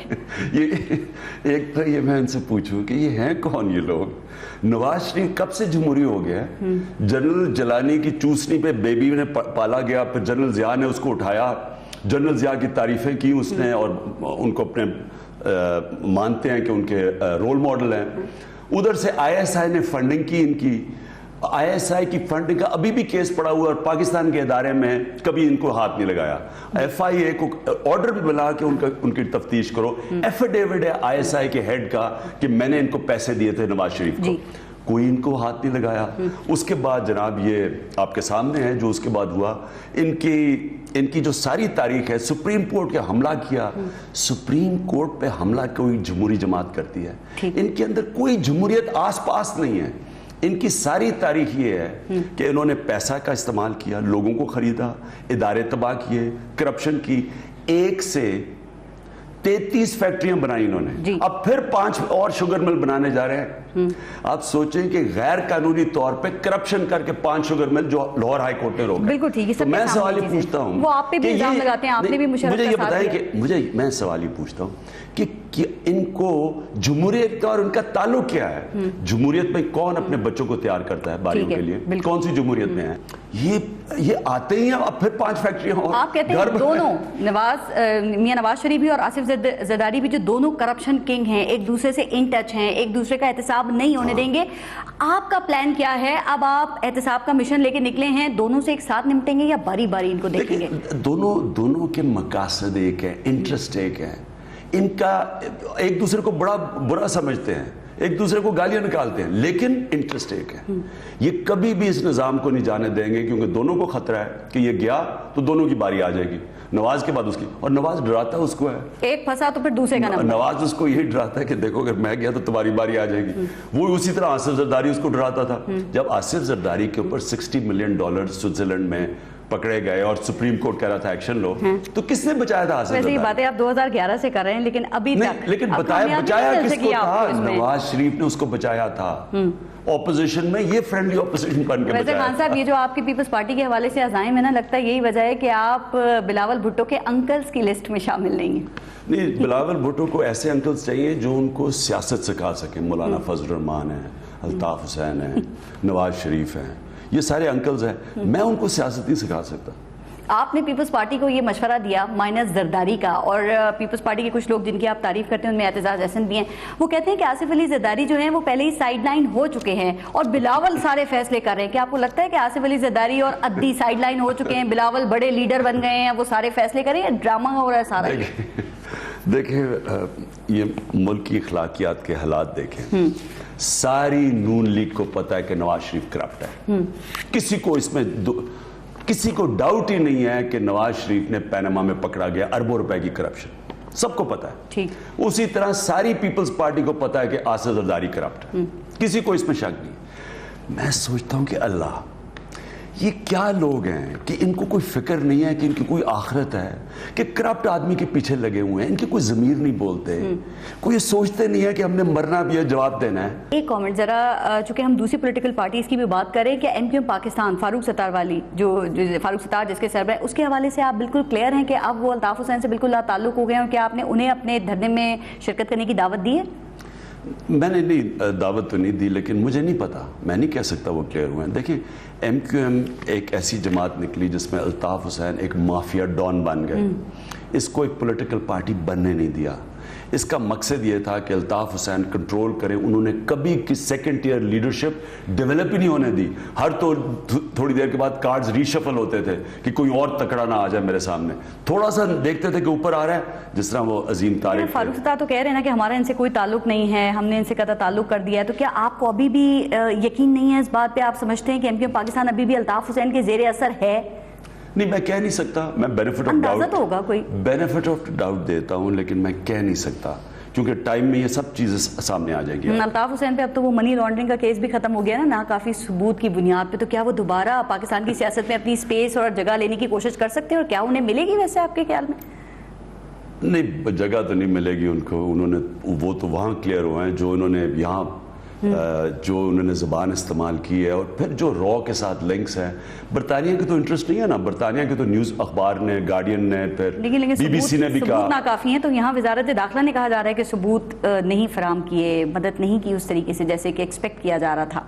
एक तो ये मैं इनसे पूछूं कि ये हैं कौन ये लोग? नवाज शरीफ कब से जमहूरी हो गया? जनरल जलानी की चूसनी पे बेबी ने पाला गया, फिर जनरल जिया ने उसको उठाया, जनरल जिया की तारीफें की उसने और उनको अपने मानते हैं कि उनके रोल मॉडल हैं। उधर से आईएसआई ने फंडिंग की इनकी, आईएसआई की फंडिंग का अभी भी केस पड़ा हुआ और पाकिस्तान के इदारे में कभी इनको हाथ नहीं लगाया। एफआईए को ऑर्डर भी मिला कि उनकी तफ्तीश करो। एफिडेविट है आईएसआई के हेड का कि मैंने इनको पैसे दिए थे नवाज शरीफ को, कोई इनको हाथ नहीं लगाया। उसके बाद जनाब ये आपके सामने है जो उसके बाद हुआ, इनकी जो सारी तारीख है, सुप्रीम कोर्ट के हमला किया। सुप्रीम कोर्ट पे हमला कोई जमहूरी जमात करती है? इनके अंदर कोई जमहूरियत आस पास नहीं है। इनकी सारी तारीख ये है कि इन्होंने पैसा का इस्तेमाल किया, लोगों को खरीदा, इदारे तबाह किए, करप्शन की। 1 से 33 फैक्ट्रियां बनाई इन्होंने, अब फिर 5 और शुगर मिल बनाने जा रहे हैं। आप सोचें कि गैर कानूनी तौर पे करप्शन करके 5 शुगर मिल जो लाहौर हाई कोर्ट ने रोका। बिल्कुल ठीक है। तो मैं सवाल ही पूछता हूं, वो आप पे भी इल्जाम लगाते हैं, आपने भी मुझे ये बताएं कि मैं सवाल ही पूछता हूं कि इनको जमहूरियत का और उनका ताल्लुक क्या है? जमहूरियत में कौन अपने बच्चों को तैयार करता है बारियों के लिए? कौन सी जमहूरियत में है? ये आते ही हैं, अब फिर 5 फैक्ट्रियां और आप कहते हैं दोनों मियां नवाज शरीफ भी और आसिफ जरदारी भी जो दोनों करप्शन किंग हैं, एक दूसरे से इन टच हैं, एक दूसरे का एहतसाब नहीं होने देंगे। आपका प्लान क्या है? अब आप एहतसाब का मिशन लेके निकले हैं, दोनों से एक साथ निपटेंगे या बारी बारी इनको देखेंगे? दोनों के मकासद एक है, इंटरेस्ट एक है। इनका एक दूसरे को बड़ा बुरा समझते हैं, एक दूसरे को गालियां निकालते हैं, लेकिन इंटरेस्ट एक है। ये कभी भी इस निज़ाम को नहीं जाने देंगे, क्योंकि दोनों को खतरा है कि ये गया तो दोनों की बारी आ जाएगी, नवाज के बाद उसकी। और नवाज डराता उसको है, एक फंसा तो फिर दूसरे का नंबर। नवाज उसको यही डराता है कि देखो अगर मैं गया तो तुम्हारी बारी आ जाएगी। वो उसी तरह आसिफ जरदारी उसको डराता था। जब आसिफ जरदारी के ऊपर $60 मिलियन स्विट्जरलैंड में पकड़े गए और सुप्रीम कोर्ट कह रहा था एक्शन लो, तो किसने बचाया था आसिफ जरदारी? वैसे ये बातें आप 2011 से कर रहे हैं, लेकिन अभी तक लेकिन बचाया किसको था? नवाज शरीफ ने उसको बचाया था ऑपोजिशन में, ये फ्रेंडली ऑपोजिशन बन के वैसे खान साहब, ये जो आपकी पीपल्स पार्टी के हवाले से अज़ाइम है ना, लगता है यही वजह है कि आप बिलावल भुट्टो के अंकल्स की लिस्ट में शामिल नहीं हैं। नहीं, बिलावल भुट्टो को ऐसे अंकल्स चाहिए जो उनको सियासत सिखा सके। मौलाना फजल रहमान है, अल्ताफ हुसैन है, नवाज शरीफ है, ये सारे अंकल्स हैं। मैं उनको सियासत नहीं सिखा सकता। आपने पीपल्स पार्टी को ये मशवरा दिया माइनस जरदारी का, और पीपल्स पार्टी के कुछ लोग जिनकी आप तारीफ करते हैं उनमें एतजाज अहसन भी हैं, वो कहते हैं कि आसिफ अली जरदारी जो हैं वो पहले ही साइडलाइन हो चुके हैं और बिलावल सारे फैसले कर रहे हैं। क्या आपको लगता है कि आसिफ अली जरदारी और अद्दी साइडलाइन हो चुके हैं, बिलावल बड़े लीडर बन गए हैं, वो सारे फैसले करें, ड्रामा हो रहा है सारा? देखिए, ये मुल्क की अखलाकियात के हालात देखें। सारी नून लीग को पता है कि नवाज शरीफ करप्ट है। किसी को इसमें किसी को डाउट ही नहीं है कि नवाज शरीफ ने पैनामा में पकड़ा गया अरबों रुपए की करप्शन, सबको पता है। ठीक उसी तरह सारी पीपल्स पार्टी को पता है कि आसिफ जरदारी करप्ट है, किसी को इसमें शक नहीं। मैं सोचता हूं कि अल्लाह, ये क्या लोग हैं कि इनको कोई फिक्र नहीं है कि इनकी कोई आखिरत है, कि करप्ट आदमी के पीछे लगे हुए हैं, इनकी कोई ज़मीर नहीं बोलते, कोई ये सोचते नहीं है कि हमने मरना भी है, जवाब देना है। एक कमेंट जरा, चूंकि हम दूसरी पॉलिटिकल पार्टीज की भी बात करें, कि एमक्यूएम पाकिस्तान फारूक सत्तार वाली जो फारूक सत्तार जिसके सरबराह है, उसके हवाले से आप बिल्कुल क्लियर हैं कि अब वो अल्ताफ हुसैन से बिल्कुल ताल्लुक हो गए हैं, और क्या आपने उन्हें अपने धरने में शिरकत करने की दावत दी है? मैंने नहीं, दावत तो नहीं दी, लेकिन मुझे नहीं पता, मैं नहीं कह सकता वो क्लियर हुए हैं। देखिए, एमक्यूएम एक ऐसी जमात निकली जिसमें अल्ताफ हुसैन एक माफिया डॉन बन गए। इसको एक पॉलिटिकल पार्टी बनने नहीं दिया। इसका मकसद ये था कि अल्ताफ हुसैन कंट्रोल करें। उन्होंने कभी की सेकंड टियर लीडरशिप डेवलप ही नहीं होने दी। हर तो थोड़ी देर के बाद कार्ड्स रीशफल होते थे कि कोई और तकड़ा ना आ जाए मेरे सामने, थोड़ा सा देखते थे कि ऊपर आ रहा है, जिस तरह वो अजीम तारिक। फारूक सत्तार तो कह रहे हैं ना कि हमारा इनसे कोई ताल्लुक नहीं है, हमने इनसे कदा ताल्लुक कर दिया है, तो क्या आपको अभी भी यकीन नहीं है इस बात पे? आप समझते हैं कि एमक्यूएम पाकिस्तान अभी भी अल्ताफ हुसैन के जेर असर है? नहीं, मैं कह नहीं सकता। मैं बेनिफिट ऑफ डाउट होगा, कोई बेनिफिट ऑफ डाउट देता हूं, लेकिन मैं कह नहीं सकता, क्योंकि टाइम में ये सब चीजें सामने आ जाएगी। अल्ताफ हुसैन पे अब तो वो मनी लॉन्ड्रिंग का केस भी खत्म हो गया ना काफी सबूत की बुनियाद पे, तो क्या वो दोबारा पाकिस्तान की सियासत में अपनी स्पेस और जगह लेने की कोशिश कर सकते हैं, और क्या उन्हें मिलेगी वैसे आपके ख्याल में? नहीं, जगह तो नहीं मिलेगी उनको। उन्होंने वो तो वहाँ क्लियर हुए हैं जो उन्होंने यहाँ जो उन्होंने ज़बान इस्तेमाल की है, और फिर जो रॉ के साथ लिंक्स हैं। बरतानिया के तो इंटरेस्ट नहीं है ना, बरतानिया के तो न्यूज़ अखबार ने, गार्डियन ने, फिर BBC ने भी कहा नाकाफी है। तो यहाँ वजारत दाखिला ने कहा जा रहा है कि सबूत नहीं फराम किए, मदद नहीं की उस तरीके से जैसे कि एक्सपेक्ट किया जा रहा था।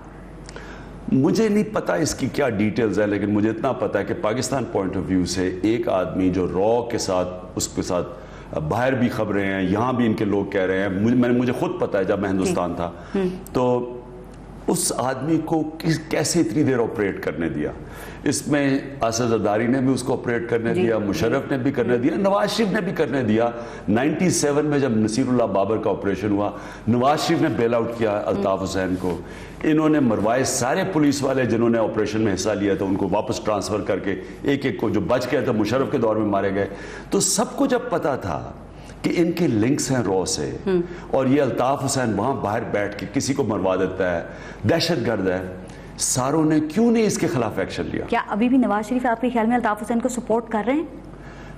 मुझे नहीं पता इसकी क्या डिटेल्स है, लेकिन मुझे इतना पता है कि पाकिस्तान पॉइंट ऑफ व्यू से एक आदमी जो रॉ के साथ, उसके साथ बाहर भी खबरें हैं, यहाँ भी इनके लोग कह रहे हैं, मुझे खुद पता है जब मैं हिंदुस्तान था, तो उस आदमी को कैसे इतनी देर ऑपरेट करने दिया? इसमें आसिफ जरदारी ने भी उसको ऑपरेट करने दिया, मुशर्रफ ने भी करने दिया, नवाज शरीफ ने भी करने दिया। 97 में जब नसीरुल्लाह बाबर का ऑपरेशन हुआ, नवाज शरीफ ने बेल आउट किया अल्ताफ हुसैन को। इन्होंने मरवाए सारे पुलिस वाले जिन्होंने ऑपरेशन में हिस्सा लिया था, उनको वापस ट्रांसफर करके एक एक को, जो बच गए थे मुशर्रफ के दौर में मारे गए। तो सबको जब पता था कि इनके लिंक्स हैं रॉ से, और ये अल्ताफ हुसैन वहां बाहर बैठ के किसी को मरवा देता है, दहशतगर्द है, सारों ने क्यों नहीं इसके खिलाफ एक्शन लिया? क्या अभी भी नवाज शरीफ आपके ख्याल में अल्ताफ हुसैन को सपोर्ट कर रहे हैं?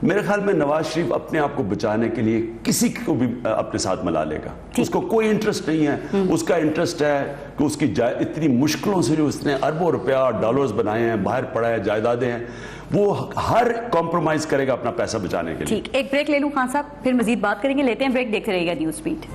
मेरे ख्याल में नवाज शरीफ अपने आप को बचाने के लिए किसी को भी अपने साथ मिला लेगा। उसको कोई इंटरेस्ट नहीं है। उसका इंटरेस्ट है कि उसकी इतनी मुश्किलों से जो उसने अरबों रुपया डॉलर्स बनाए हैं, बाहर पड़ा है, जायदादें हैं, वो हर कॉम्प्रोमाइज करेगा अपना पैसा बचाने के लिए। ठीक, एक ब्रेक ले लूं खान साहब, फिर मजीद बात करेंगे। लेते हैं ब्रेक, देखते रहिएगा न्यूज़ बीट।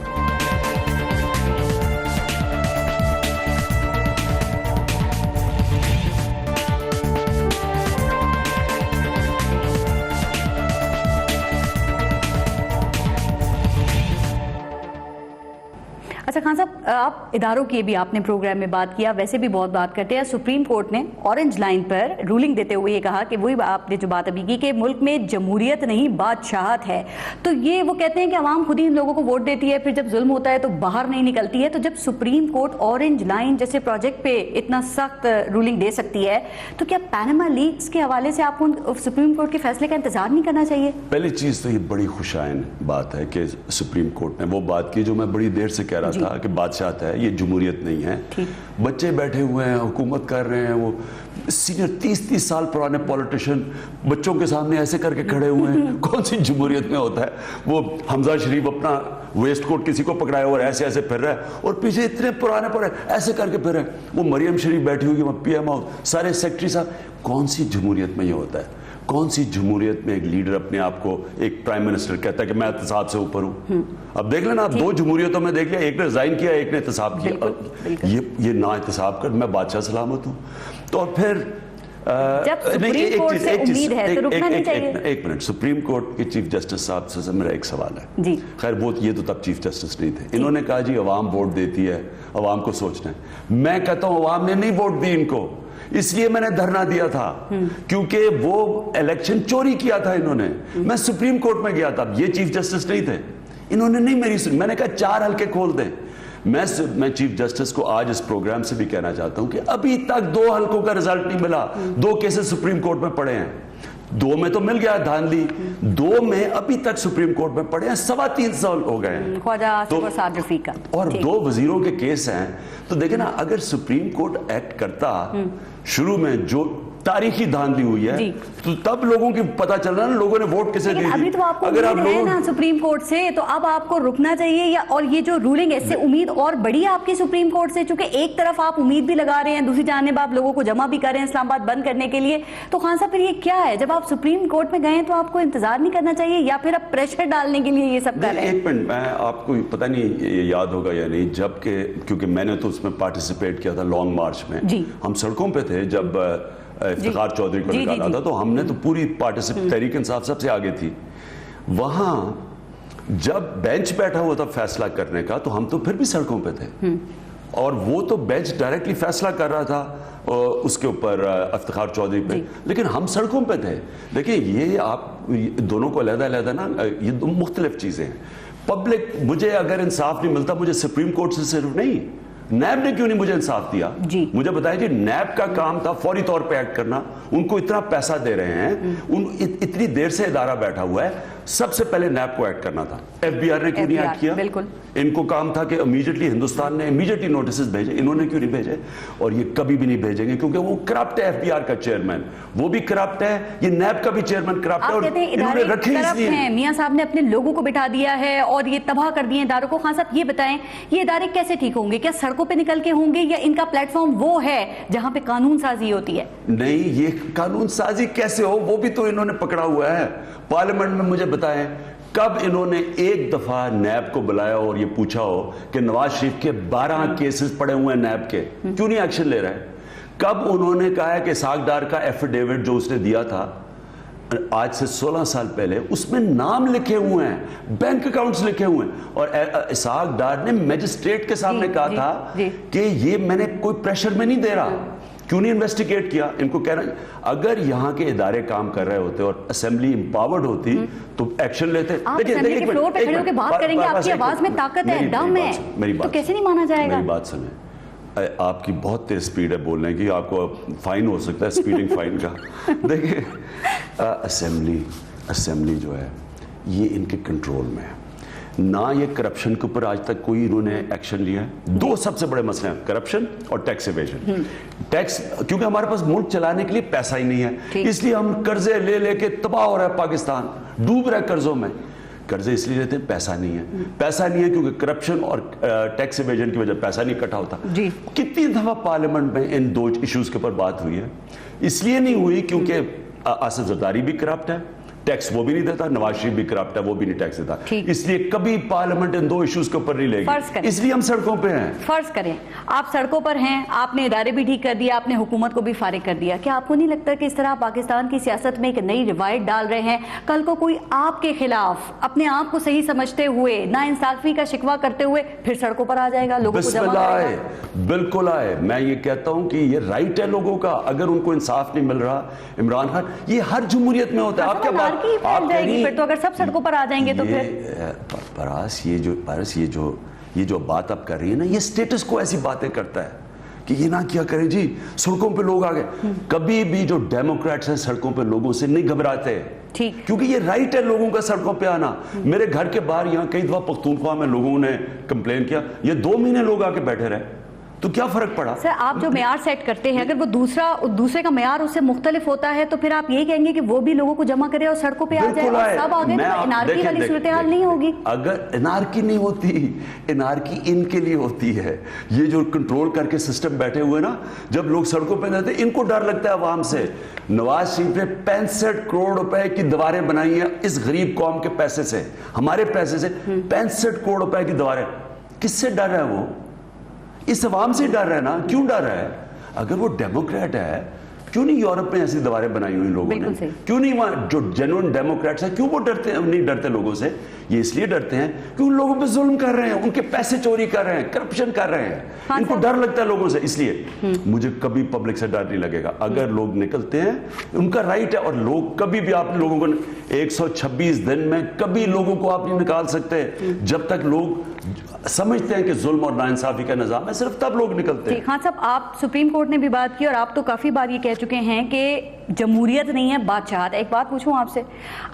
अच्छा खान साहब, आप इदारों की भी आपने प्रोग्राम में बात किया, वैसे भी बहुत बात करते हैं। सुप्रीम कोर्ट ने ऑरेंज लाइन पर रूलिंग देते हुए ये कहा कि वही आपने जो बात अभी की कि मुल्क में जमहूरियत नहीं बादशाहत है। तो ये वो कहते हैं कि अवाम खुद ही इन लोगों को वोट देती है, फिर जब जुल्म होता है तो बाहर नहीं निकलती है। तो जब सुप्रीम कोर्ट ऑरेंज लाइन जैसे प्रोजेक्ट पे इतना सख्त रूलिंग दे सकती है, तो क्या पैनामा लीक्स के हवाले से आपको सुप्रीम कोर्ट के फैसले का इंतजार नहीं करना चाहिए? पहली चीज तो ये बड़ी खुशाइन बात है कि सुप्रीम कोर्ट ने वो बात की जो मैं बड़ी देर से कह रहा था कि बादशाहत है, ये जमहूरियत नहीं है। बच्चे बैठे हुए हैं, हुकूमत कर रहे हैं, वो सीनियर 30-30 साल पुराने पॉलिटिशियन बच्चों के सामने ऐसे करके खड़े हुए हैं। कौन सी जमहूरियत में होता है? वो हमजा शरीफ अपना वेस्ट कोट किसी को पकड़ाए और ऐसे ऐसे फिर रहा है, और पीछे इतने पुराने ऐसे करके फिर रहे हैं। वो मरियम शरीफ बैठी हुई है, PM हाउस, सारे सेक्रेटरी साहब। कौन सी जमहूरियत में ये होता है? कौन सी जमहूरियत में एक लीडर अपने आप को एक प्राइम मिनिस्टर कहता है कि मैं एहतसाब से ऊपर हूं? अब देख लेना, आप दो जमहूरियतों में देख लिया, एक ने रिजाइन किया, एक ने एहतसाब किया। ये ना एहतसाब कर, मैं बादशाह सलामत हूं। तो फिर जब सुप्रीम कोर्ट से उम्मीद है तो रुकना नहीं चाहिए। एक मिनट, सुप्रीम कोर्ट के चीफ जस्टिस साहब से मेरा एक सवाल है जी। खैर वो ये तो तब चीफ जस्टिस नहीं थे। इन्होंने कहा जी अवाम वोट देती है, अवाम को सोचना है। मैं कहता हूं अवाम ने नहीं वोट दी इनको, इसलिए मैंने धरना दिया था, क्योंकि वो इलेक्शन चोरी किया था इन्होंने। मैं सुप्रीम कोर्ट में गया था, ये चीफ जस्टिस नहीं थे, इन्होंने नहीं मेरी सुनी। मैंने कहा 4 हल्के खोल दें। मैं चीफ जस्टिस को आज इस प्रोग्राम से भी कहना चाहता हूं कि अभी तक 2 हल्कों का रिजल्ट नहीं मिला। 2 केसेस सुप्रीम कोर्ट में पड़े हैं, 2 में तो मिल गया धांधली, 2 में अभी तक सुप्रीम कोर्ट में पड़े हैं, 3.25 साल हो गए हैं। और 2 वजीरों के केस हैं। तो देखे ना, अगर सुप्रीम कोर्ट एक्ट करता शुरू में जो तारीखी धांधली हुई है, तो तब लोगों की पता चल रहा है ना लोगों ने वोट किसे दी थी। अभी तो आपको अगर आप है ना सुप्रीम कोर्ट से, तो अब आपको रुकना चाहिए या और ये जो रूलिंग है इससे उम्मीद और बड़ी है आपकी सुप्रीम कोर्ट से? चूंकि एक तरफ आप उम्मीद भी लगा रहे हैं, दूसरी जानिब आप लोगों को जमा भी कर रहे हैं इस्लामाबाद बंद करने के लिए। तो खान साहब फिर ये क्या है? जब आप सुप्रीम कोर्ट में गए तो आपको इंतजार नहीं करना चाहिए, या फिर आप प्रेशर डालने के लिए ये सब कर रहे हैं? एक मिनट, मैं आपको पता नहीं ये याद होगा या नहीं, जबकि क्योंकि मैंने तो उसमें पार्टिसिपेट किया था लॉन्ग मार्च में, हम सड़कों पे थे जब इफ्तिखार चौधरी को निकाला था, तो हमने तो पूरी पार्टिसिपेट, तहरीक इंसाफ सबसे आगे थी। वहां जब बेंच बैठा हुआ था फैसला करने का, तो हम तो फिर भी सड़कों पे थे, और वो तो बेंच डायरेक्टली फैसला कर रहा था उसके ऊपर इफ्तिखार चौधरी पे, लेकिन हम सड़कों पे थे। देखिए ये आप दोनों को अलग-अलग ना, ये 2 मुख्तलिफ चीजें हैं। पब्लिक, मुझे अगर इंसाफ नहीं मिलता, मुझे सुप्रीम कोर्ट से सिर्फ नहीं, नैब ने क्यों नहीं मुझे इंसाफ दिया? मुझे बताया जी, नैब का काम था फौरी तौर पे एक्ट करना। उनको इतना पैसा दे रहे हैं, इतनी देर से इदारा बैठा हुआ है, सबसे पहले नैब को एक्ट करना था। FBI ने क्यों नहीं एक्ट किया? बिल्कुल, इनको काम था कि इमीडिएटली हिंदुस्तान ने इमीडिएटली नोटिस भेजे, इन्होंने क्यों नहीं भेजे? और ये कभी भी नहीं भेजेंगे, क्योंकि वो करप्ट है। FBI का चेयरमैन वो भी करप्ट है, ये नैब का भी चेयरमैन करप्ट है, और इन्होंने रखे इसलिए। मियां साहब ने अपने लोगों को बिठा दिया है और ये तबाह कर दिए इदारों को। खान साहब ये बताएं, ये इदारे कैसे ठीक होंगे? क्या सड़कों पे निकल के होंगे, या इनका प्लेटफॉर्म वो है जहां पे कानून साजी होती है? नहीं, ये कानून साजी कैसे हो, वो भी तो इन्होंने पकड़ा हुआ है पार्लियामेंट में। मुझे बताएं कब इन्होंने एक दफा नैब को बुलाया और ये पूछा हो कि नवाज शरीफ के 12 केसेस पड़े हुए हैं नैब के, क्यों नहीं एक्शन ले रहे हैं? कब उन्होंने कहा है कि इसहाक डार का एफिडेविट जो उसने दिया था आज से 16 साल पहले, उसमें नाम लिखे हुए हैं, बैंक अकाउंट्स लिखे हुए हैं, और इसहाक डार ने मैजिस्ट्रेट के सामने कहा था कि ये मैंने कोई प्रेशर में नहीं दे रहा। क्यों नहीं इन्वेस्टिगेट किया? इनको कहना, अगर यहाँ के इदारे काम कर रहे होते और असेंबली एम्पावर्ड होती तो एक्शन लेते। देखिए, फ्लोर पे खड़े होकर बात करेंगे, आपकी आवाज में ताकत है, दम है, तो कैसे नहीं माना जाएगा? मेरी बात सुने, आपकी बहुत तेज स्पीड है बोलने की, आपको फाइन हो सकता है, स्पीडिंग फाइन का। देखिए, असेंबली जो है ये इनके कंट्रोल में है ना। ये करप्शन के ऊपर आज तक कोई इन्होंने एक्शन लिया है। 2 सबसे बड़े मसले हैं, करप्शन और टैक्स इवेजन। टैक्स, क्योंकि हमारे पास मुल्क चलाने के लिए पैसा ही नहीं है, इसलिए हम कर्जे ले लेके तबाह हो रहा है, पाकिस्तान डूब रहा है कर्जों में। कर्जे इसलिए लेते हैं, पैसा नहीं है। पैसा नहीं है क्योंकि करप्शन और टैक्स इवेजन की वजह पैसा नहीं इकट्ठा होता। कितनी दफा पार्लियामेंट में इन 2 इश्यूज के ऊपर बात हुई है? इसलिए नहीं हुई क्योंकि आसिफ जरदारी भी करप्ट है, टैक्स वो भी नहीं देता, नवाज शरीफ भी करप्ट है, वो भी नहीं टैक्स देता, इसलिए कभी पार्लियामेंट इन दो इश्यूज के ऊपर नहीं लेगी, इसलिए हम सड़कों पे हैं। फर्ज करें आप सड़कों पर हैं, आपने इदारे भी ठीक कर दिया, आपने हुकूमत को भी फारिग कर दिया, क्या आपको नहीं लगता कि इस तरह पाकिस्तान की सियासत में एक नई रिवायत डाल रहे हैं? कल को कोई आपके खिलाफ अपने आप को सही समझते हुए नाइंसाफी का शिकवा करते हुए फिर सड़कों पर आ जाएगा, लोगों को जमा करेगा। बिल्कुल आए। मैं ये कहता हूं कि ये राइट है लोगों का, अगर उनको इंसाफ नहीं मिल रहा, इमरान खान, ये हर जमहूरियत में होता है। आप क्या बात आप जाएगी फिर तो, अगर सब सड़कों पर आ जाएंगे तो फिर परास ये जो बात आप कर रही है ना, ये स्टेटस को ऐसी बातें करता है कि ये ना क्या करें जी, सड़कों पे लोग आ गए। कभी भी जो डेमोक्रेट्स हैं सड़कों पे लोगों से नहीं घबराते, ठीक, क्योंकि ये राइट है लोगों का सड़कों पे आना। मेरे घर के बाहर यहाँ कई दफा पख्तूनख्वा में लोगों ने कंप्लेन किया, ये 2 महीने लोग आके बैठे रहे, तो क्या फर्क पड़ा? सर आप जो मेयार सेट करते हैं, अगर वो दूसरे का मेयार उससे मुख्तलिफ होता है तो फिर आप ये कहेंगे कि वो भी लोगों को जमा करे और सड़कों पे आ जाए और सब आ गए, तो एनआरकी वाली सूरत हाल नहीं होगी। अगर एनआरकी नहीं होती, एनआरकी इनके लिए होती है। ये जो कंट्रोल करके सिस्टम बैठे हुए ना, जब लोग सड़कों पे जाते हैं इनको डर लगता है अवाम से। नवाज शरीफ ने 65 करोड़ रुपए की दीवारें बनाई हैं इस गरीब कौम के पैसे से, हमारे पैसे से 65 करोड़ रुपए की दीवारें। किससे डर है वो? इस अवाम से डर है ना। क्यों डर है? अगर वो डेमोक्रेट है, क्यों नहीं यूरोप में ऐसी दीवारें बनाई हुई लोगों ने? क्यों नहीं वहां जो जेन्युइन डेमोक्रेट्स हैं, क्यों वो डरते हैं? नहीं डरते लोगों से। ये इसलिए डरते हैं कि उन लोगों पे जुल्म कर रहे हैं, उनके पैसे चोरी कर रहे हैं, करप्शन कर रहे हैं। इनको डर लगता है लोगों से, इसलिए मुझे कभी पब्लिक से डर नहीं लगेगा। अगर लोग निकलते हैं, उनका राइट है, और लोग कभी भी आप लोगों को 126 दिन में कभी लोगों को आप नहीं निकाल सकते। जब तक लोग समझते हैं कि जुल्म और नाइंसाफी का निजाम है, सिर्फ तब लोग निकलते हैं। खान साहब, आप सुप्रीम कोर्ट ने भी बात की और आप तो काफी बार ये कह चुके हैं कि जमहूरियत नहीं है बादशाहत। एक बात पूछूं आपसे,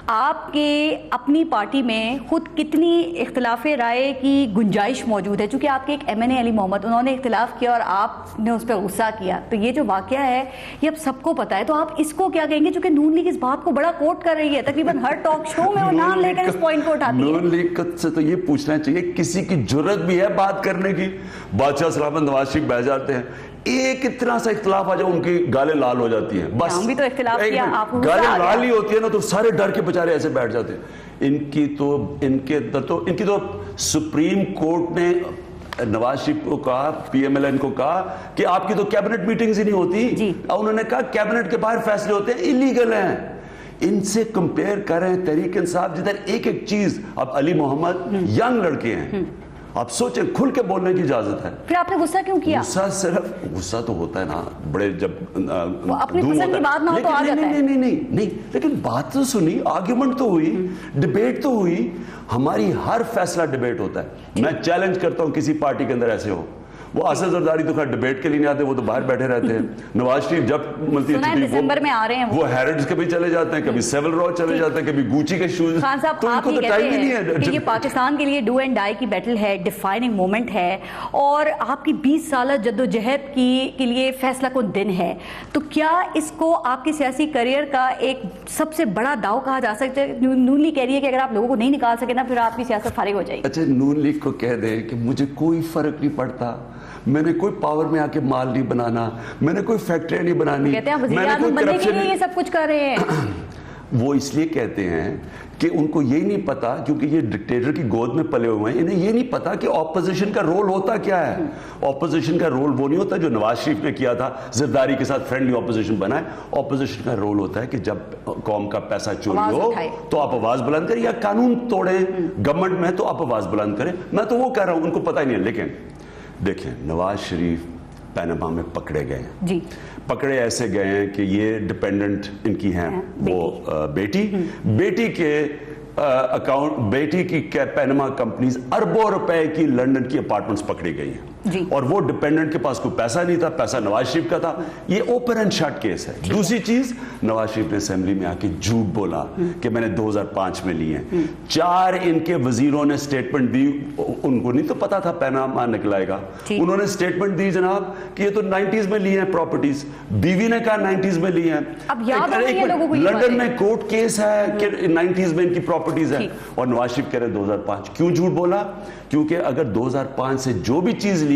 आपके अपनी पार्टी में खुद कितनी इख्तिलाफ राय की गुंजाइश मौजूद है? चूंकि आपके एक MNA अली मोहम्मद, उन्होंने इख्तिलाफ किया और आपने उस पर गुस्सा किया, तो ये जो वाकया है ये अब सबको पता है, तो आप इसको क्या कहेंगे? चूंकि नून लीग इस बात को बड़ा कोट कर रही है, तकरीबन हर टॉक शो में वो नाम लेकर इस पॉइंट को उठाती है। नून लीग से तो ये पूछना चाहिए, किसी की जुर्रत भी है बात करने की? बादशाह सलामत नवाज शरीफ बैठ जाते हैं, एक इतना सा इख्तिलाफ आ जाए उनकी गालें लाल हो जाती हैं, बस। हम भी तो इख्तिलाफ किया, आप गालें लाल ही होती है ना, तो सारे डर के बेचारे ऐसे बैठ जाते हैं। इनकी तो सुप्रीम कोर्ट ने नवाज शरीफ को कहा, PMLN को कहा कि आपकी तो कैबिनेट मीटिंग्स ही नहीं होती, और उन्होंने कहा कैबिनेट के बाहर फैसले होते हैं, इलीगल हैं। इनसे कंपेयर करें तहरीक इंसाफ, जिधर एक एक चीज। अब अली मोहम्मद यंग लड़के हैं, आप सोचें, खुल के बोलने की इजाजत है। फिर आपने गुस्सा क्यों किया? गुस्सा तो होता है ना, बड़े जब अपनी पसंद की बात ना हो तो आ जाता है। नहीं, लेकिन बात तो सुनी, आर्ग्यूमेंट तो हुई, डिबेट तो हुई। हमारी हर फैसला डिबेट होता है। मैं चैलेंज करता हूं किसी पार्टी के अंदर ऐसे हो। वो आसिफ जरदारी तो खैर डिबेट के लिए नहीं आते, वो तो बाहर बैठे रहते हैं। नवाज शरीफ जब मिलती है दिसंबर में आ रहे हैं, वो हैरिड्स कभी चले जाते हैं, कभी सेवल रॉ चले जाते हैं, कभी गुची के शूज। खान साहब, तो आप ये कहते हैं कि ये पाकिस्तान के लिए डू एंड डाई की बैटल है, डिफाइनिंग मोमेंट है, और आपकी 20 साल जद्दोजहद के लिए फैसला कुन दिन है, तो क्या इसको आपके सियासी करियर का एक सबसे बड़ा दाव कहा जा सकता है? नून लीग कह रही है कि अगर आप लोगों को नहीं निकाल सके ना, फिर आपकी सियासत फारिग हो जाएगी। अच्छा, नून लीग को कह दे कि मुझे कोई फर्क नहीं पड़ता, मैंने कोई पावर में आके माल नहीं बनाना, मैंने कोई फैक्ट्री नहीं बनानी, कहते हैं वज़ीर आज़म बनने के लिए ये सब कुछ कर रहे हैं। वो इसलिए कहते हैं कि उनको ये नहीं पता, क्योंकि ये डिक्टेटर की गोद में पले हुए हैं, इन्हें ये नहीं पता कि ऑपोजिशन का रोल होता क्या है। ऑपोजिशन का रोल वो नहीं होता जो नवाज शरीफ ने किया था, जरदारी के साथ फ्रेंडली ऑपोजिशन बनाए। ऑपोजिशन का रोल होता है कि जब कौम का पैसा चोरी हो तो आप आवाज बुलंद करें, या कानून तोड़े गवर्नमेंट में तो आप आवाज बुलंद करें। मैं तो वो कह रहा हूं, उनको पता ही नहीं है। लेकिन देखिए, नवाज शरीफ पैनामा में पकड़े गए हैं जी। पकड़े ऐसे गए हैं कि ये डिपेंडेंट इनकी हैं, वो बेटी के अकाउंट, बेटी की पैनामा कंपनीज अरबों रुपए की लंदन की अपार्टमेंट्स पकड़ी गई हैं, और वो डिपेंडेंट के पास कोई पैसा नहीं था, पैसा नवाज शरीफ का था। ये ओपन एंड शट केस है। दूसरी चीज, नवाज शरीफ ने असेंबली में आके झूठ बोला कि मैंने 2005 में लिए हैं। 4 इनके वजीरों ने स्टेटमेंट दी, उनको नहीं तो पता था पैनामा निकलाएगा। उन्होंने स्टेटमेंट दी जनाब कि ये तो 90s में लिए हैं प्रॉपर्टीज। बीवी ने कहा 90s में लिए हैं। अब याद है लोगों को, लंदन में कोर्ट केस है कि 90s में इनकी प्रॉपर्टीज है, और नवाज शरीफ कह रहे 2005। क्यों झूठ बोला? क्योंकि अगर 2005 से जो भी चीज ली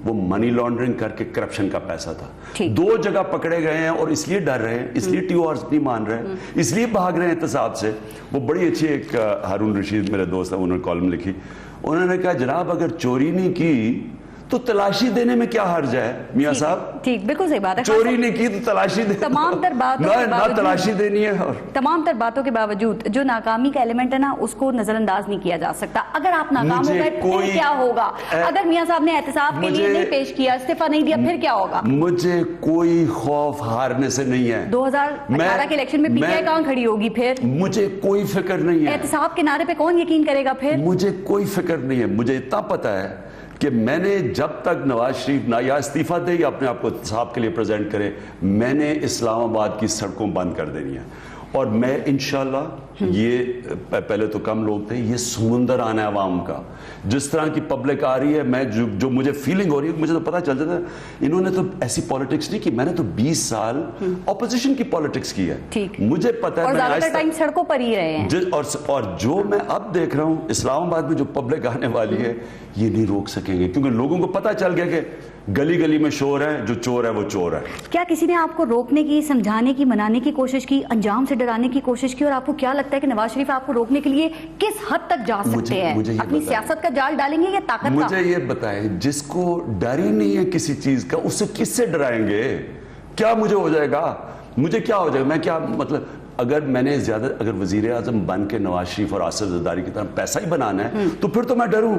وہ منی لانڈرنگ کر کے کرپشن کا پیسہ تھا. 2 جگہ پکڑے گئے ہیں اور اس لیے ڈر رہے ہیں, اس لیے TORs نہیں مان رہے ہیں, اس لیے بھاگ رہے ہیں احتساب سے. وہ بڑی اچھی ایک ہارون رشید میرے دوست ہیں, انہوں نے کالم لکھی, انہوں نے کہا جناب اگر چوری نہیں کی تو تلاشی دینے میں کیا حرج ہے میاں صاحب. ٹھیک, بالکل صحیح بات ہے. چوری نہیں کی تو تلاشی دے, تمام تر باتوں کے باوجود تلاشی دینی ہے, اور تمام تر باتوں کے باوجود جو ناکامی کا ایلیمنٹ ہے نا اس کو نظر انداز نہیں کیا جا سکتا. اگر آپ ناکام ہو گئے پھر کیا ہوگا؟ اگر میاں صاحب نے احتساب کے لیے نہیں پیش کیا, استعفیٰ نہیں دیا, پھر کیا ہوگا؟ مجھے کوئی خوف ہارنے سے نہیں ہے. 2018 کے الیکشن میں PTI کہاں کھڑی ہوگی پھر؟ مجھے کوئی فکر نہیں ہے. احتساب کے نعرے پہ کون یقین کرے گا پھر؟ مجھے کوئی فکر نہیں ہے. مجھے اتنا پتا ہے کہ میں نے جب تک نواز شریف نہ یا استعفیٰ دے یا اپنے آپ کو احتساب کے لیے پریزنٹ کرے, میں نے اسلام آباد کی سڑکوں بند کر دینی ہے. اور میں انشاءاللہ, یہ پہلے تو کم لوگ تھے, یہ سمندر آنا ہے عوام کا. جس طرح کی پبلک آ رہی ہے, میں جو مجھے فیلنگ ہو رہی ہے, مجھے تو پتہ چل جاتا ہے انہوں نے تو ایسی پالیٹکس نہیں کی. میں نے تو 20 سال اپوزیشن کی پالیٹکس کی ہے. مجھے پتہ ہے, اور زیادہ تر ٹائم سڑکوں پر ہی رہے ہیں. اور جو میں اب دیکھ رہا ہوں اسلام آباد میں جو پبلک آنے والی ہے, یہ نہیں روک سکیں گے, کیونکہ لوگوں کو پتہ چل گیا کہ گلی گلی میں شور ہے, جو چور ہے وہ چور ہے. کیا کسی نے آپ کو روکنے کی, سمجھانے کی, منانے کی کوشش کی, انجام سے ڈرانے کی کوشش کی؟ اور آپ کو کیا لگتا ہے کہ نواز شریف آپ کو روکنے کے لیے کس حد تک جا سکتے ہیں؟ اپنی سیاست کا جال ڈالیں گے یا طاقت کا؟ مجھے یہ بتائیں, جس کو ڈر ہی نہیں ہے کسی چیز کا, اس سے کس سے ڈرائیں گے؟ کیا مجھے ہو جائے گا؟ مجھے کیا ہو جائے گا؟ میں کیا مطلب, اگر میں نے زیادہ اگر وزیر اعظم بن کے نواز شریف اور آصف زرداری کی طرح پیسہ ہی بنانا ہے تو پھر تو میں ڈروں.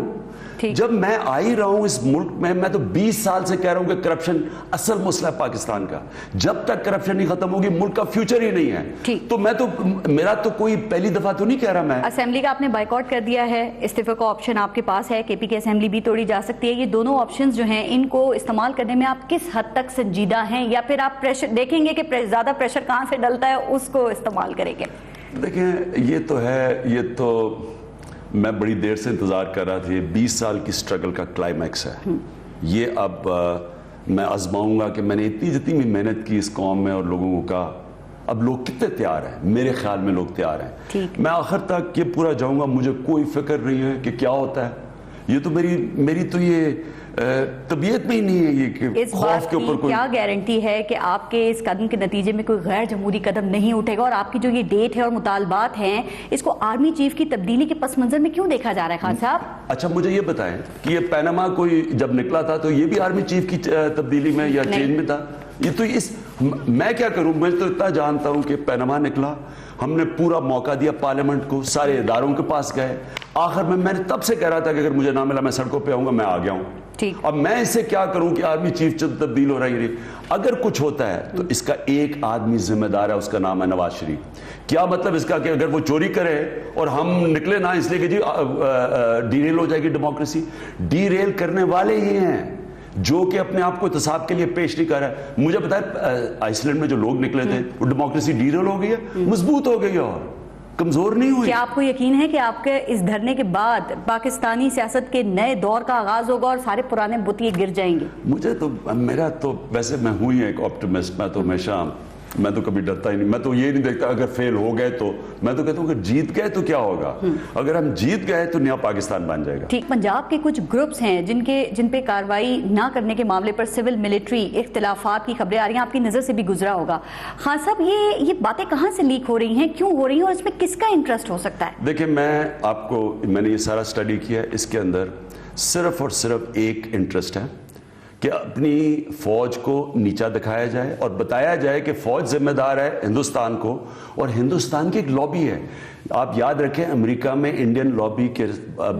جب میں آ ہی رہا ہوں اس ملک میں تو 20 سال سے کہہ رہا ہوں کہ کرپشن اصل مسئلہ ہے پاکستان کا. جب تک کرپشن نہیں ختم ہوگی ملک کا فیوچر ہی نہیں ہے. تو میں تو, میرا تو کوئی پہلی دفعہ تو نہیں کہہ رہا. میں اسمبلی کا آپ نے بائیکاٹ کر دیا ہے, استعفے کا آپشن آپ کے پاس ہے, KP کی اسمبلی بھی توڑی جا سکتی ہے. یہ دونوں آپشنز جو ہیں ان کو استعمال کرنے میں آپ کس حد تک سنجیدہ ہیں, یا پھر آپ پریشر دیکھیں گے کہ زیادہ پریشر کہاں سے ڈلتا ہے اس کو استعمال کریں گے؟ دیکھیں, یہ تو ہے, یہ تو میں بڑی دیر سے انتظار کر رہا تھا. یہ 20 سال کی سٹرگل کا کلائمیکس ہے. یہ اب میں آزماؤں گا کہ میں نے جتنی بھی محنت کی اس قوم میں اور لوگوں کو کہا, اب لوگ کتنے تیار ہیں. میرے خیال میں لوگ تیار ہیں. میں آخر تک یہ پورا جاؤں گا. مجھے کوئی فکر نہیں ہے کہ کیا ہوتا ہے. یہ تو میری تو یہ طبیعت میں ہی نہیں ہے یہ کہ خوف کے اوپر کوئی. کیا گارنٹی ہے کہ آپ کے اس قدم کے نتیجے میں کوئی غیر جمہوری قدم نہیں اٹھے گا؟ اور آپ کی جو یہ ڈیٹ ہے اور مطالبات ہیں, اس کو آرمی چیف کی تبدیلی کے پس منظر میں کیوں دیکھا جا رہا ہے خان صاحب؟ اچھا مجھے یہ بتائیں کہ یہ پیناما کوئی جب نکلا تھا تو یہ بھی آرمی چیف کی تبدیلی میں یا چینج میں تھا؟ یہ تو میں کیا کروں, میں تو اتنا جانتا ہوں کہ پیناما نکلا, ہم نے پورا موقع دیا پارلیمنٹ کو, سارے اداروں کے پاس گئے. آخر میں نے تب سے کہہ رہا تھا کہ اگر مجھے نہ ملا میں سڑکوں پہ آؤں گا. میں آ گیا ہوں. اب میں اس سے کیا کروں کہ آرمی چیف تبدیل ہو رہی ہے. اگر کچھ ہوتا ہے تو اس کا ایک آدمی ذمہ دار ہے, اس کا نام ہے نواز شریف. کیا مطلب اس کا کہ اگر وہ چوری کرے اور ہم نکلے نہ اس لیے کہ جی ڈی ریل ہو جائے گی ڈیموکریسی. ڈی ریل کرنے والے ہی ہیں جو کہ اپنے آپ کو احتساب کے لیے پیش نہیں کر رہا ہے. مجھے پتا ہے آئس لینڈ میں جو لوگ نکلے تھے وہ ڈیموکریسی ڈی ریل ہو گئی ہے, مضبوط ہو گئی ہے اور کمزور نہیں ہوئی. کیا آپ کو یقین ہے کہ آپ کے اس دھرنے کے بعد پاکستانی سیاست کے نئے دور کا آغاز ہوگا اور سارے پرانے بتیے گر جائیں گے؟ مجھے تو, میرا تو ویسے میں ہوں ہی ایک آپٹیمسٹ. میں تو ہمیشہ, میں تو کبھی ڈرتا ہی نہیں. میں تو یہ نہیں دیکھتا اگر فیل ہو گئے تو, میں تو کہتا ہوں اگر جیت گئے تو کیا ہوگا. اگر ہم جیت گئے تو نیا پاکستان بن جائے گا. ٹھیک, پنجاب کے کچھ گروپس ہیں جن پہ کارروائی نہ کرنے کے معاملے پر سول ملٹری اختلافات کی خبریں آ رہی ہیں, آپ کی نظر سے بھی گزرا ہوگا. خان صاحب یہ باتیں کہاں سے لیک ہو رہی ہیں, کیوں ہو رہی ہیں, اور اس میں کس کا انٹرسٹ ہو سکتا ہے؟ دیکھیں, میں نے یہ سارا اسٹڈی کیا ہے. اس کے اندر صرف اور صرف ایک انٹرسٹ ہے کہ اپنی فوج کو نیچا دکھایا جائے اور بتایا جائے کہ فوج ذمہ دار ہے ہندوستان کو, اور ہندوستان کی ایک لابی ہے. آپ یاد رکھیں امریکہ میں انڈین لابی کے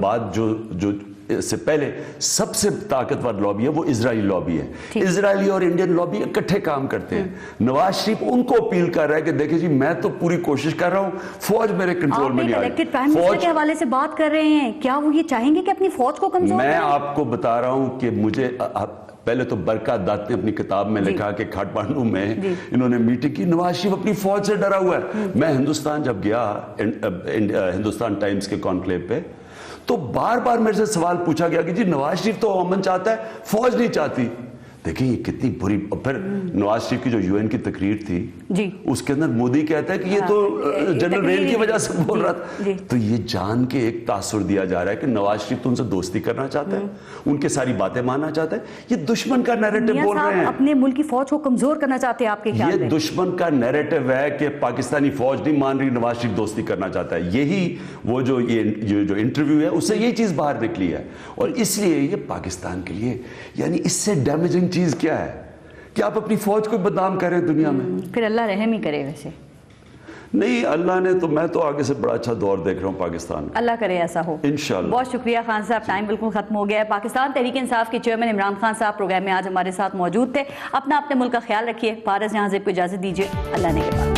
بعد جو سے پہلے سب سے طاقتور لابی ہے وہ اسرائیلی لابی ہے. اسرائیلی اور انڈین لابی اکٹھے کام کرتے ہیں. نواز شریف ان کو اپیل کر رہا ہے کہ دیکھیں جی میں تو پوری کوشش کر رہا ہوں, فوج میرے کنٹرول میں نہیں آ رہی. آپ ایک الیکٹڈ پرائم منسٹر کے حوالے سے بات کر رہے ہیں, کیا وہ یہ چاہیں گے کہ اپنی فوج کو کمزور کریں؟ میں آپ کو بتا رہا ہوں کہ مجھے پہلے تو برکات دت نے اپنی کتاب میں لکھا کہ کھاٹمانڈو میں انہوں نے میٹنگ کی, نواز شریف اپنی فوج سے ڈرا ہوا ہے. میں ہندوستان جب گیا ہندوستان ٹائمز کے کانکلیو پہ, تو بار بار میرے سے سوال پوچھا گیا کہ جی نواز شریف تو امن چاہتا ہے, فوج نہیں چاہتی. देखिए ये कितनी बुरी। और फिर नवाज शरीफ की जो यूएन की तकरीर थी जी, उसके अंदर मोदी कहता है कि ये तो जनरल रेल की वजह से बोल रहा था। तो ये जान के एक तासुर दिया जा रहा है कि नवाज शरीफ तो उनसे दोस्ती करना चाहता है, उनके सारी बातें मानना चाहता है। ये दुश्मन का नैरेटिव बोल रहे हैं, अपने मुल्क की फौज को कमजोर करना चाहते हैं आपके ख्याल में? ये दुश्मन का नैरेटिव है कि पाकिस्तानी फौज नहीं मान रही, नवाज शरीफ दोस्ती करना चाहता है। यही वो जो इंटरव्यू है उससे यही चीज बाहर निकली है। और इसलिए ये पाकिस्तान के लिए यानी इससे डैमेजिंग चीज क्या है कि आप अपनी फौज को बदनाम करें दुनिया में। फिर अल्लाह रहम ही करे। वैसे नहीं, अल्लाह ने तो, मैं तो आगे से बड़ा अच्छा दौर देख रहा हूँ पाकिस्तान में, अल्लाह करे ऐसा हो इंशाल्लाह। बहुत शुक्रिया खान साहब, टाइम बिल्कुल खत्म हो गया है। पाकिस्तान तहरीक इंसाफ के चेयरमैन इमरान खान साहब प्रोग्राम में आज हमारे साथ मौजूद थे। अपने मुल्क का ख्याल रखिए। फारस जहां ज़ेब को इजाजत दीजिए। अल्लाह ने के बाद।